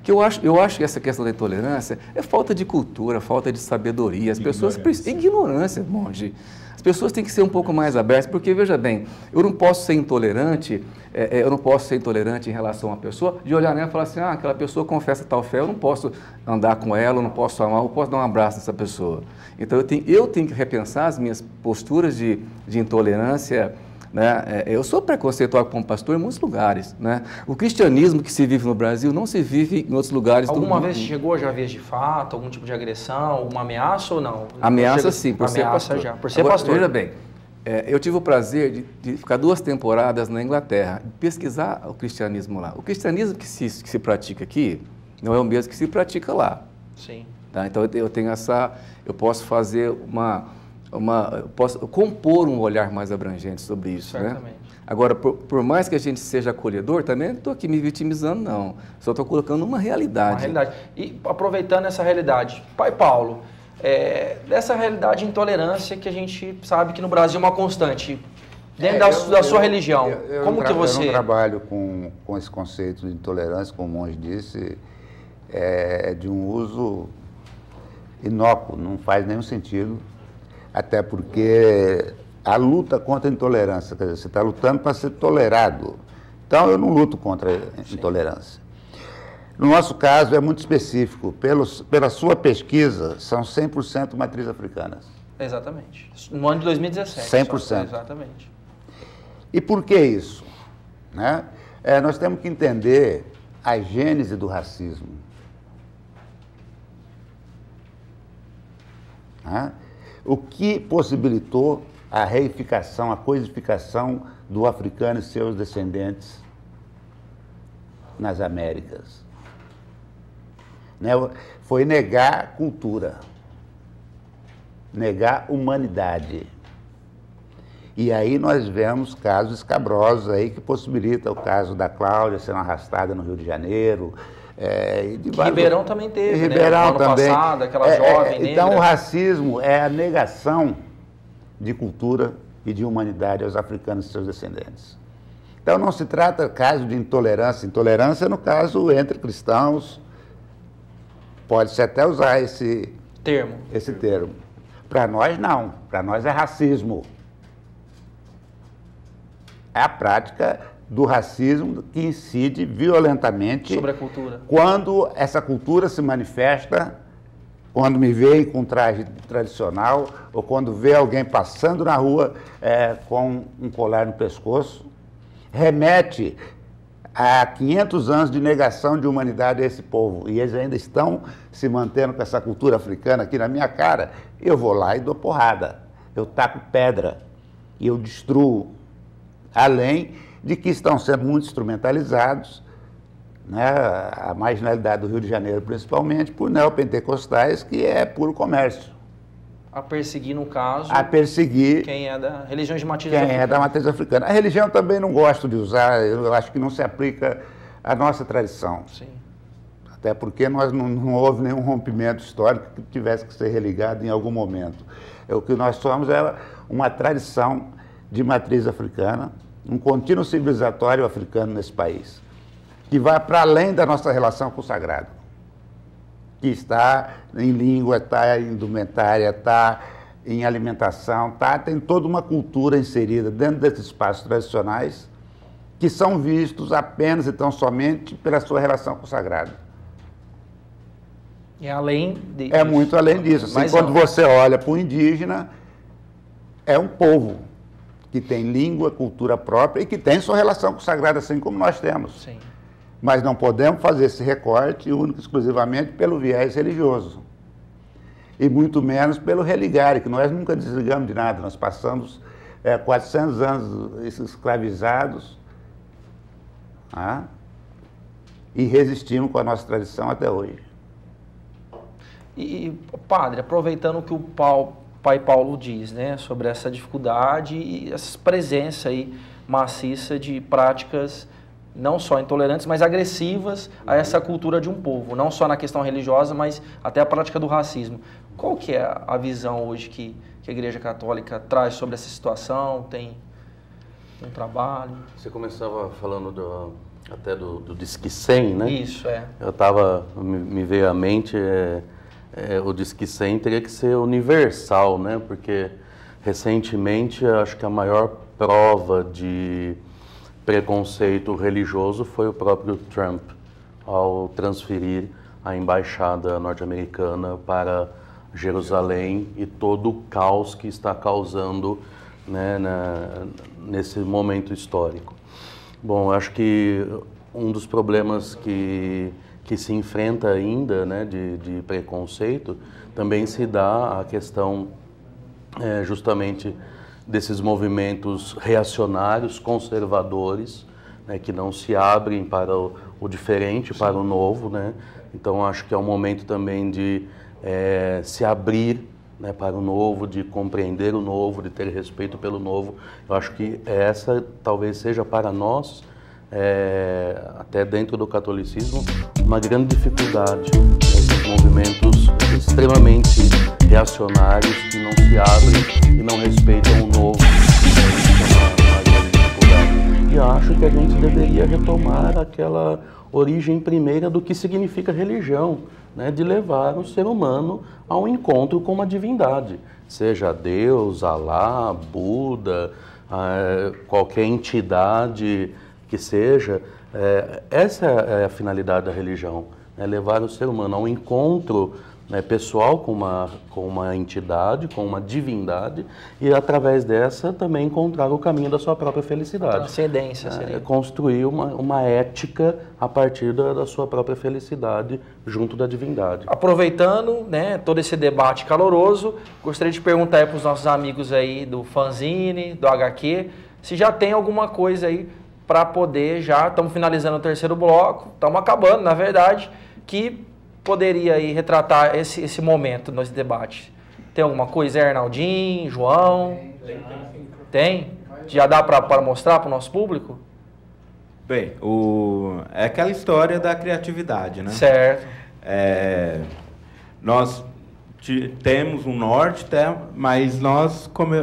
que eu acho que essa questão da intolerância é falta de cultura, falta de sabedoria. As pessoas precisam... Ignorância, monge. As pessoas têm que ser um pouco mais abertas, porque, veja bem, eu não posso ser intolerante em relação a uma pessoa, de olhar nela e falar assim, aquela pessoa confessa tal fé, eu não posso andar com ela, eu não posso amar, eu posso dar um abraço nessa pessoa. Então, eu tenho que repensar as minhas posturas de intolerância, né? Eu sou preconceituoso como pastor em muitos lugares, né? O cristianismo que se vive no Brasil não se vive em outros lugares do mundo. Alguma vez chegou já vez de fato, algum tipo de agressão, alguma ameaça ou não? Ameaça sim, por ser pastor. Por ser pastor. Veja bem, eu tive o prazer de ficar 2 temporadas na Inglaterra, de pesquisar o cristianismo lá. O cristianismo que se pratica aqui não é o mesmo que se pratica lá. Sim. Tá? Então eu posso fazer eu posso compor um olhar mais abrangente sobre isso, certamente. Né? Agora, por mais que a gente seja acolhedor, também não estou aqui me vitimizando, não. Só estou colocando uma realidade. Uma realidade. E aproveitando essa realidade, Pai Paulo, dessa realidade de intolerância que a gente sabe que no Brasil é uma constante, dentro da sua religião, como que você... Eu não trabalho com esse conceito de intolerância, como o monge disse, de um uso inócuo, não faz nenhum sentido. Até porque a luta contra a intolerância, quer dizer, você está lutando para ser tolerado. Então, eu não luto contra a intolerância. No nosso caso, é muito específico. Pela sua pesquisa, são 100% matriz africanas. Exatamente. No ano de 2017. 100%. Exatamente. E por que isso? Né? Nós temos que entender a gênese do racismo. Né? O que possibilitou a reificação, a coisificação do africano e seus descendentes nas Américas? Né? Foi negar cultura, negar humanidade. E aí nós vemos casos escabrosos aí que possibilitam o caso da Cláudia sendo arrastada no Rio de Janeiro. Ribeirão também teve, Ribeirão né? No ano também. Passado, aquela jovem negra. Então o racismo é a negação de cultura e de humanidade aos africanos e seus descendentes. Então não se trata caso de intolerância. Intolerância no caso entre cristãos, pode-se até usar esse termo. Para nós, não. Para nós é racismo. É a prática do racismo que incide violentamente sobre a cultura. Quando essa cultura se manifesta, quando me vê com traje tradicional, ou quando vê alguém passando na rua com um colar no pescoço, remete a 500 anos de negação de humanidade a esse povo. E eles ainda estão se mantendo com essa cultura africana aqui na minha cara. Eu vou lá e dou porrada. Eu taco pedra e eu destruo. Além de que estão sendo muito instrumentalizados, né, a marginalidade do Rio de Janeiro, principalmente, por neopentecostais, que é puro comércio. A perseguir, no caso, a perseguir quem é da religião de matriz africana. Quem é da matriz africana. A religião eu também não gosto de usar, eu acho que não se aplica à nossa tradição. Sim. Até porque não houve nenhum rompimento histórico que tivesse que ser religado em algum momento. O que nós somos é uma tradição de matriz africana, um contínuo civilizatório africano nesse país, que vai para além da nossa relação com o sagrado, que está em língua, está em indumentária, está em alimentação, tem toda uma cultura inserida dentro desses espaços tradicionais que são vistos apenas e tão somente pela sua relação com o sagrado. É além disso. É muito além disso. Assim, quando você olha para o indígena, é um povo que tem língua, cultura própria e que tem sua relação com o sagrado, assim como nós temos. Sim. Mas não podemos fazer esse recorte único exclusivamente pelo viés religioso. E muito menos pelo religare, que nós nunca desligamos de nada. Nós passamos 400 anos escravizados, e resistimos com a nossa tradição até hoje. E, padre, aproveitando o que o Pai Paulo diz, né, sobre essa dificuldade e essa presença aí maciça de práticas não só intolerantes, mas agressivas a essa cultura de um povo, não só na questão religiosa, mas até a prática do racismo. Qual que é a visão hoje que a Igreja Católica traz sobre essa situação? Tem um trabalho? Você começava falando até do Disque 100, né? Isso, me veio à mente... o Disque 100 teria que ser universal, né? Porque recentemente acho que a maior prova de preconceito religioso foi o próprio Trump, ao transferir a embaixada norte-americana para Jerusalém e todo o caos que está causando, né, nesse momento histórico. Bom, acho que um dos problemas que se enfrenta ainda, né, de preconceito, também se dá a questão justamente desses movimentos reacionários, conservadores, né, que não se abrem para o diferente, para o novo, né? Então acho que é um momento também de se abrir, né, para o novo, de compreender o novo, de ter respeito pelo novo. Eu acho que essa talvez seja para nós, até dentro do catolicismo, uma grande dificuldade, esses movimentos extremamente reacionários que não se abrem e não respeitam o novo. Uma grande dificuldade. E acho que a gente deveria retomar aquela origem primeira do que significa religião, né, de levar o ser humano a um encontro com uma divindade, seja Deus, Alá, Buda, qualquer entidade que seja. Essa é a finalidade da religião, né? Levar o ser humano a um encontro, né, pessoal com uma entidade, com uma divindade, e através dessa também encontrar o caminho da sua própria felicidade. Transcendência seria. Construir uma ética a partir da sua própria felicidade junto da divindade. Aproveitando, né, todo esse debate caloroso, gostaria de perguntar para os nossos amigos aí do fanzine, do HQ, se já tem alguma coisa aí para poder, já estamos finalizando o terceiro bloco, estamos acabando, na verdade, que poderia aí retratar esse momento nesse debate. Tem alguma coisa, Arnaldinho, João? Tem? Já dá para mostrar para o nosso público? Bem, é aquela história da criatividade, né? Certo. Nós temos um norte, mas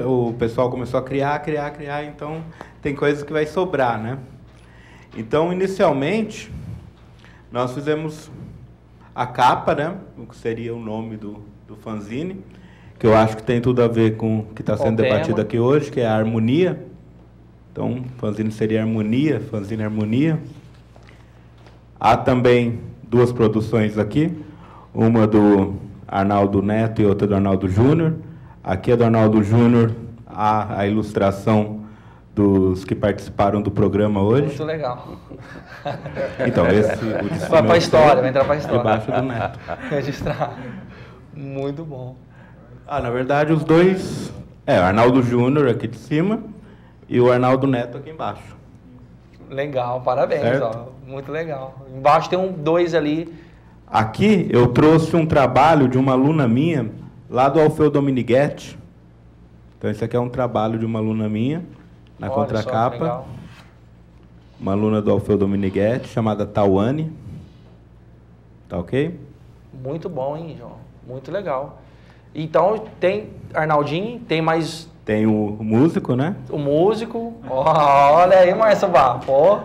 o pessoal começou a criar, então tem coisas que vai sobrar, né? Então, inicialmente, nós fizemos a capa, né, o que seria o nome do fanzine, que eu acho que tem tudo a ver com o que está sendo debatido aqui hoje, que é a harmonia. Então, fanzine seria harmonia, fanzine harmonia. Há também duas produções aqui, uma do Arnaldo Neto e outra do Arnaldo Júnior. Aqui é do Arnaldo Júnior, há a ilustração dos que participaram do programa hoje. Muito legal. Então, esse... Vai para a história, vai entrar para a história. Debaixo do Neto. Registrar. Muito bom. Na verdade, os dois... o Arnaldo Júnior aqui de cima e o Arnaldo Neto aqui embaixo. Legal, parabéns. Ó, muito legal. Embaixo tem dois ali. Aqui eu trouxe um trabalho de uma aluna minha, lá do Alfeu Dominiguete. Então, esse aqui é um trabalho de uma aluna minha, na contracapa. Uma aluna do Alfeu Dominiguete, chamada Tawane. Tá ok? Muito bom, hein, João? Muito legal. Então, tem Arnaldinho, tem mais... Tem o músico, né? O músico. Olha aí, Márcio Barro. Pô,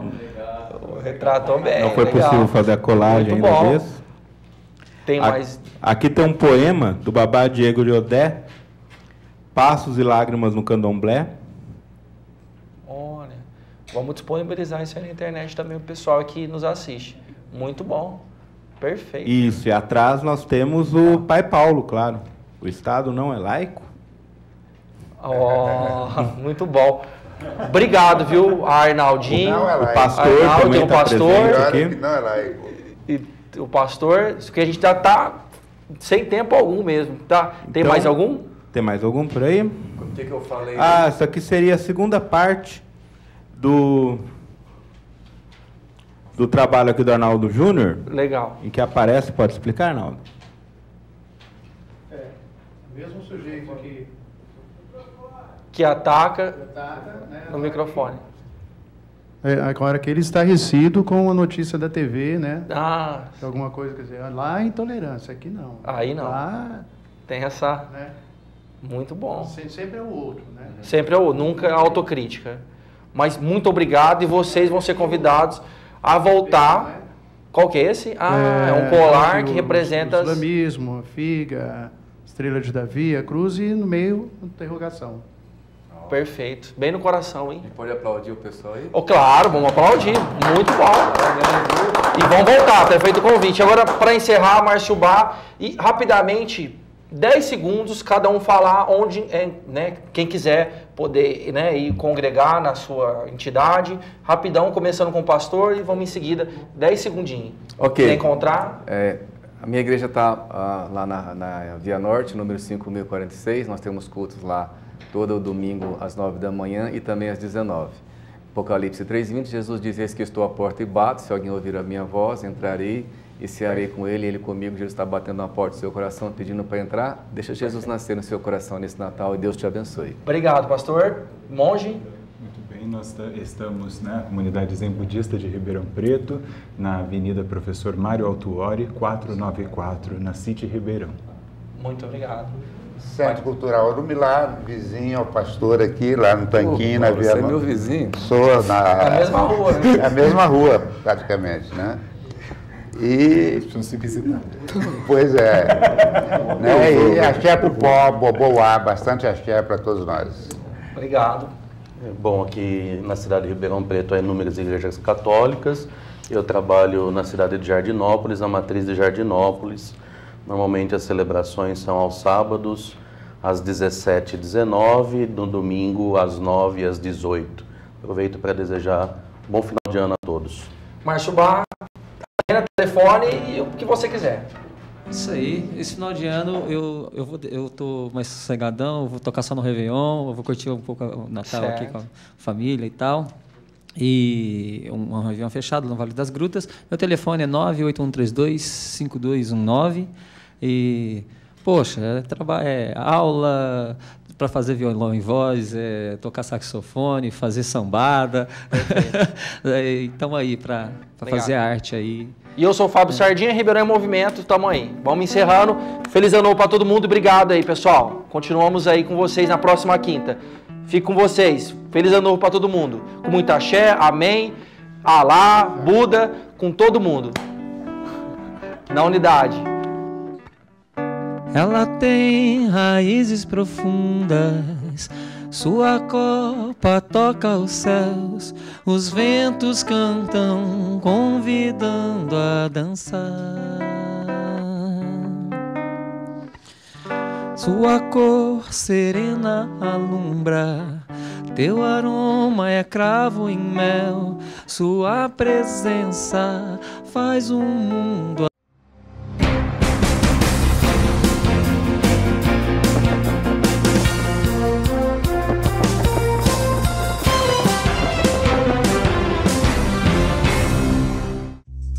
retratou bem. Não foi possível fazer a colagem ainda desse. Tem mais... Aqui tem um poema do Babá Diego de Odé, Passos e Lágrimas no Candomblé. Olha, vamos disponibilizar isso aí na internet também para o pessoal que nos assiste. Muito bom. Perfeito. Isso, e atrás nós temos o Pai Paulo, claro. O Estado não é laico. Muito bom. Obrigado, viu, Arnaldinho. Não é laico. O pastor Arnaldo, também tem o pastor. aqui. Não é laico. E o pastor, isso que a gente já está sem tempo algum mesmo, tá? Tem Então, mais algum? Tem mais algum por aí? O que eu falei? Isso aqui seria a segunda parte do trabalho aqui do Arnaldo Júnior. Legal. Em que aparece, pode explicar, Arnaldo? Mesmo sujeito aqui. Que ataca no microfone. Agora que ele está estarrecido com a notícia da TV, né? Alguma coisa, quer dizer, lá é intolerância, aqui não. Aí não. Lá, tem essa... Né? Muito bom. Sempre é o outro, né? Sempre é o outro, nunca é autocrítica. Mas muito obrigado e vocês vão ser convidados a voltar. Qual que é esse? É um colar que representa... O islamismo, a figa, estrela de Davi, a cruz e no meio, interrogação. Perfeito. Bem no coração, hein? E pode aplaudir o pessoal aí? Claro, vamos aplaudir. Muito bom. E vamos voltar, tá feito o convite. Agora, para encerrar, Márcio Bar, e rapidamente, 10 segundos, cada um falar onde, né, quem quiser poder, né, ir congregar na sua entidade. Rapidão, começando com o pastor e vamos em seguida, 10 segundinhos. Ok. Quer encontrar? A minha igreja está lá na Via Norte, número 5046. Nós temos cultos lá todo domingo às 9 da manhã e também às 19. Apocalipse 3:20, Jesus diz: eis que estou à porta e bato, se alguém ouvir a minha voz, entrarei e cearei com ele, ele comigo. Jesus está batendo na porta do seu coração, pedindo para entrar. Deixa Jesus nascer no seu coração nesse Natal e Deus te abençoe. Obrigado, pastor. Monge. Muito bem, nós estamos na comunidade Zen Budista de Ribeirão Preto, na Avenida Professor Mário Altuori, 494, na City Ribeirão. Muito obrigado. Centro Cultural Arumilá, vizinho ao pastor aqui, lá no Tanquinho, na Via... Você é meu vizinho? Sou na... É a mesma rua, né? É a mesma rua, praticamente, né? E... Deixa eu se visitar. Pois é. Né? E axé pro pó, boboá, bastante axé para todos nós. Obrigado. Bom, aqui na cidade de Ribeirão Preto há inúmeras igrejas católicas. Eu trabalho na cidade de Jardinópolis, na matriz de Jardinópolis. Normalmente as celebrações são aos sábados, às 17h19, no domingo, às 9h e às 18h. Aproveito para desejar um bom final de ano a todos. Márcio Bar, telefone e o que você quiser. Isso aí. Esse final de ano eu tô mais sossegadão, eu vou tocar só no Réveillon, eu vou curtir um pouco o Natal aqui com a família e tal. E um Réveillon fechado no Vale das Grutas. Meu telefone é 98132-5219. E, poxa, é aula para fazer violão em voz, tocar saxofone, fazer sambada. Estamos aí para fazer arte aí. E eu sou o Fábio Sardinha, Ribeirão em Movimento, tamo aí. Vamos encerrando. Feliz ano novo para todo mundo, obrigado aí, pessoal. Continuamos aí com vocês na próxima quinta. Fico com vocês. Feliz ano novo para todo mundo. Com muita axé, amém, Alá, Buda, com todo mundo. Na unidade. Ela tem raízes profundas, sua copa toca os céus, os ventos cantam, convidando a dançar. Sua cor serena alumbra, teu aroma é cravo em mel, sua presença faz um mundo.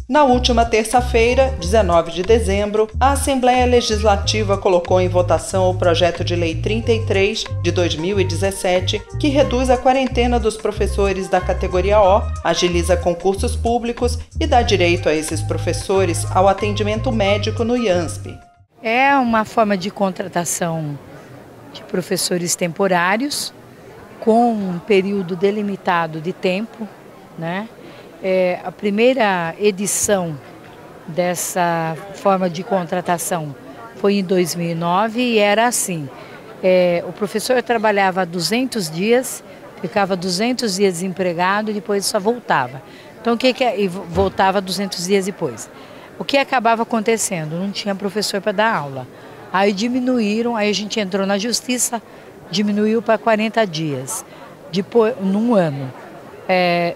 Na última terça-feira, 19 de dezembro, a Assembleia Legislativa colocou em votação o projeto de lei 33 de 2017, que reduz a quarentena dos professores da categoria O, agiliza concursos públicos e dá direito a esses professores ao atendimento médico no IANSP. É uma forma de contratação de professores temporários com um período delimitado de tempo, né? A primeira edição dessa forma de contratação foi em 2009 e era assim, o professor trabalhava 200 dias, ficava 200 dias desempregado e depois só voltava. Então e voltava 200 dias depois. O que acabava acontecendo? Não tinha professor para dar aula. Aí diminuíram, aí a gente entrou na justiça, diminuiu para 40 dias, depois, num ano.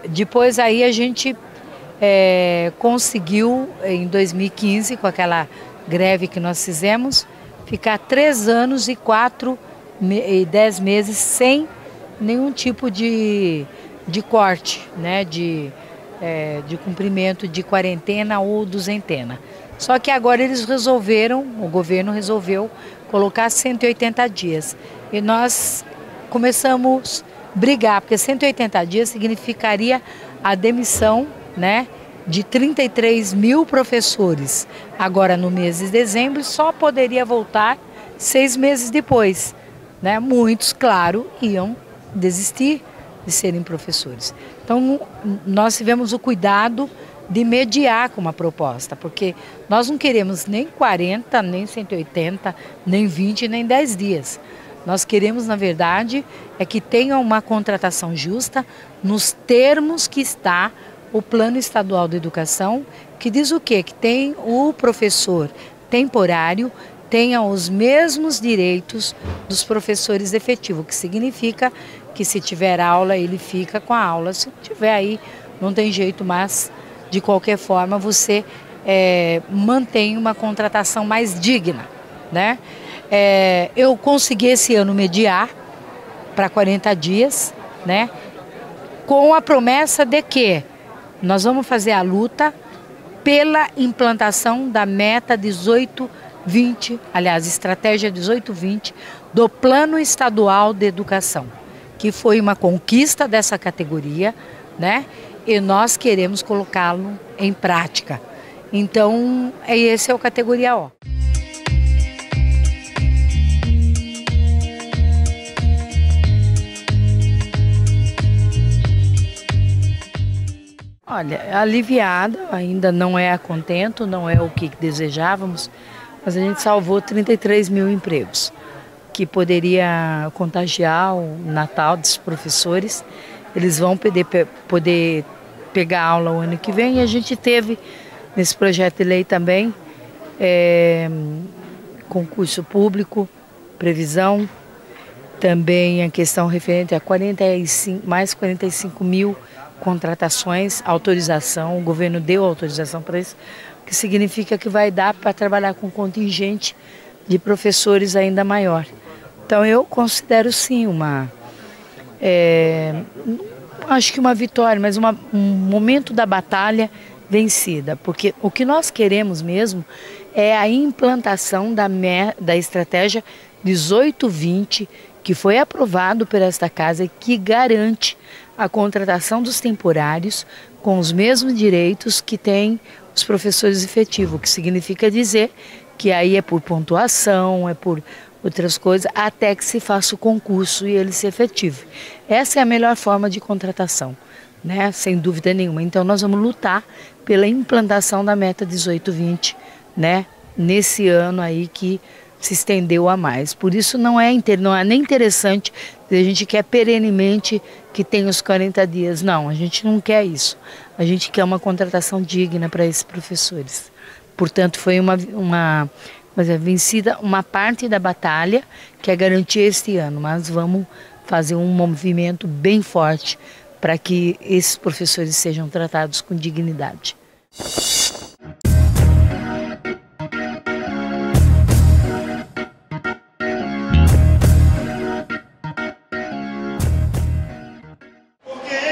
Depois aí a gente conseguiu, em 2015, com aquela greve que nós fizemos, ficar 3 anos e 10 meses sem nenhum tipo de corte, né, de cumprimento de quarentena ou duzentena. Só que agora eles resolveram, o governo resolveu colocar 180 dias. E nós começamos brigar, porque 180 dias significaria a demissão, né, de 33 mil professores. Agora, no mês de dezembro, só poderia voltar 6 meses depois, né? Muitos, claro, iam desistir de serem professores. Então, nós tivemos o cuidado de mediar com uma proposta, porque nós não queremos nem 40, nem 180, nem 20, nem 10 dias. Nós queremos, na verdade, que tenha uma contratação justa nos termos que está o Plano Estadual de Educação, que diz o quê? Que tem o professor temporário, tenha os mesmos direitos dos professores efetivos, que significa que se tiver aula, ele fica com a aula, se não tiver aí, não tem jeito, mas de qualquer forma você mantém uma contratação mais digna, né? Eu consegui esse ano mediar para 40 dias, né? Com a promessa de que nós vamos fazer a luta pela implantação da meta 18-20, aliás, estratégia 18-20 do Plano Estadual de Educação, que foi uma conquista dessa categoria, né? E nós queremos colocá-lo em prática. Então, esse é o categoria O. Olha, aliviada, ainda não é a contento, não é o que desejávamos, mas a gente salvou 33 mil empregos, que poderia contagiar o Natal dos professores. Eles vão poder pegar aula o ano que vem, e a gente teve nesse projeto de lei também concurso público, previsão, também a questão referente a mais 45 mil contratações, autorização, o governo deu autorização para isso, que significa que vai dar para trabalhar com contingente de professores ainda maior. Então eu considero sim acho que uma vitória, mas um momento da batalha vencida, porque o que nós queremos mesmo é a implantação da estratégia 18-20, que foi aprovado por esta casa e que garante a contratação dos temporários com os mesmos direitos que têm os professores efetivos, o que significa dizer que aí é por pontuação, é por outras coisas, até que se faça o concurso e ele se efetive. Essa é a melhor forma de contratação, né? Sem dúvida nenhuma. Então nós vamos lutar pela implantação da meta 18-20, né? Nesse ano aí que se estendeu a mais. Por isso não é nem interessante, a gente quer perenemente que tenha os 40 dias. Não, a gente não quer isso. A gente quer uma contratação digna para esses professores. Portanto, foi vencida uma parte da batalha que é garantir este ano, mas vamos fazer um movimento bem forte para que esses professores sejam tratados com dignidade.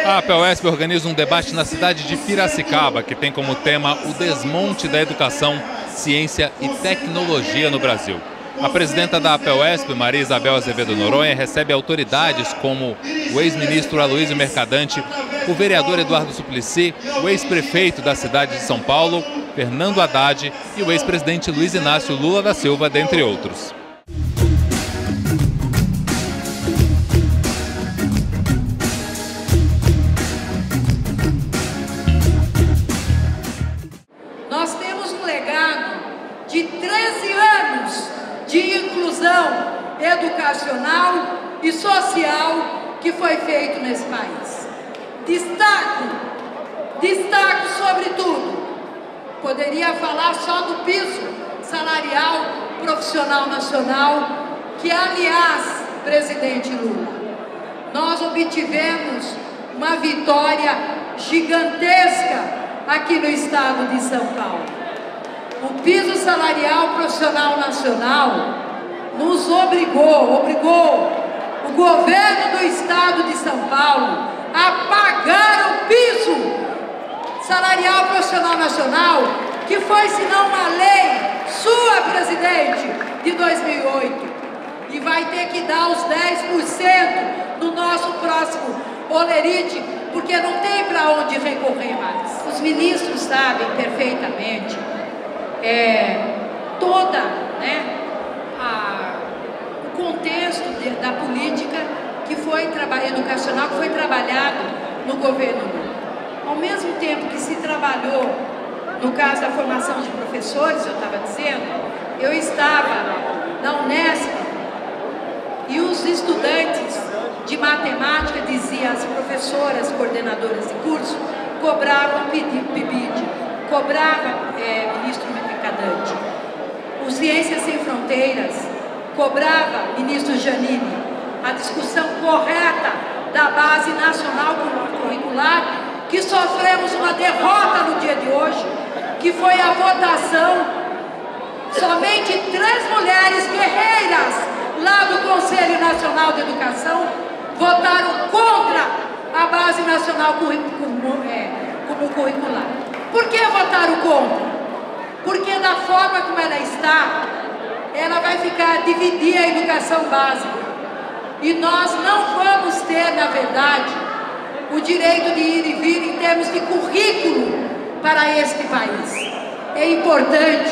A APEUESP organiza um debate na cidade de Piracicaba, que tem como tema o desmonte da educação, ciência e tecnologia no Brasil. A presidenta da APEUESP, Maria Isabel Azevedo Noronha, recebe autoridades como o ex-ministro Aloysio Mercadante, o vereador Eduardo Suplicy, o ex-prefeito da cidade de São Paulo, Fernando Haddad, e o ex-presidente Luiz Inácio Lula da Silva, dentre outros. Nós temos um legado de 13 anos de inclusão educacional e social que foi feito nesse país. Destaco sobretudo, poderia falar só do piso salarial profissional nacional, que aliás, presidente Lula, nós obtivemos uma vitória gigantesca aqui no estado de São Paulo. O piso salarial profissional nacional nos obrigou o governo do estado de São Paulo a pagar o piso salarial profissional nacional, que foi, senão uma lei sua, presidente, de 2008, e vai ter que dar os 10% no nosso próximo olerite, porque não tem para onde recorrer mais. Os ministros sabem perfeitamente o contexto da política educacional que foi trabalhado no governo Lula. Ao mesmo tempo que se trabalhou, no caso da formação de professores, eu estava dizendo, eu estava na Unesp e os estudantes de matemática diziam, as professoras, coordenadoras de curso, cobravam PIBID, cobravam ministro Mercadante. O Ciências Sem Fronteiras cobrava, ministro Giannini, a discussão correta da base nacional curricular, que sofremos uma derrota no dia de hoje, que foi a votação, somente 3 mulheres guerreiras lá do Conselho Nacional de Educação votaram contra a base nacional como curricular. Por que votaram contra? Porque da forma como ela está, ela vai dividir a educação básica. E nós não vamos ter, na verdade, o direito de ir e vir em termos de currículo para este país. É importante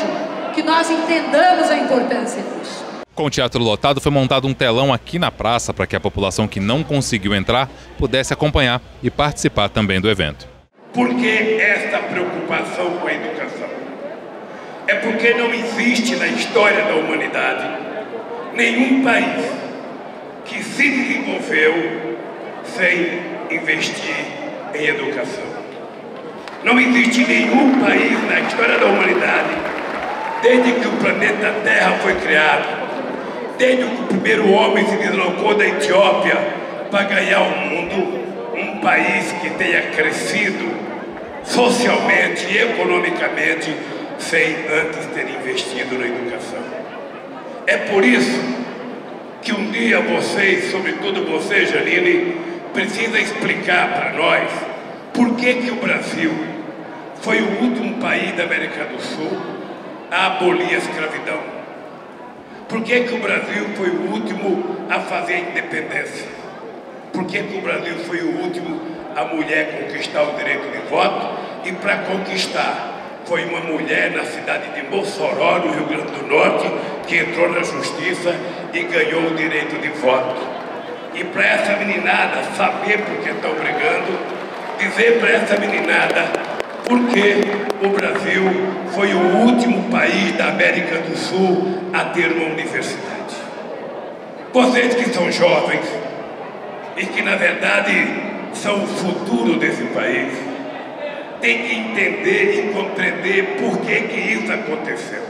que nós entendamos a importância disso. Com o teatro lotado, foi montado um telão aqui na praça para que a população que não conseguiu entrar pudesse acompanhar e participar também do evento. Por que esta preocupação com a educação? É porque não existe na história da humanidade nenhum país que se desenvolveu sem investir em educação. Não existe nenhum país na história da humanidade, desde que o planeta Terra foi criado, desde que o primeiro homem se deslocou da Etiópia para ganhar o mundo, um país que tenha crescido socialmente e economicamente sem antes ter investido na educação. É por isso que um dia vocês, sobretudo você, Janine, precisa explicar para nós por que o Brasil foi o último país da América do Sul a abolir a escravidão. Por que o Brasil foi o último a fazer a independência? Por que o Brasil foi o último a mulher conquistar o direito de voto? E para conquistar, foi uma mulher na cidade de Mossoró, no Rio Grande do Norte, que entrou na justiça e ganhou o direito de voto. E para essa meninada saber por que estão brigando, dizer para essa meninada, Porque o Brasil foi o último país da América do Sul a ter uma universidade. Vocês que são jovens e que, na verdade, são o futuro desse país, têm que entender e compreender por que isso aconteceu.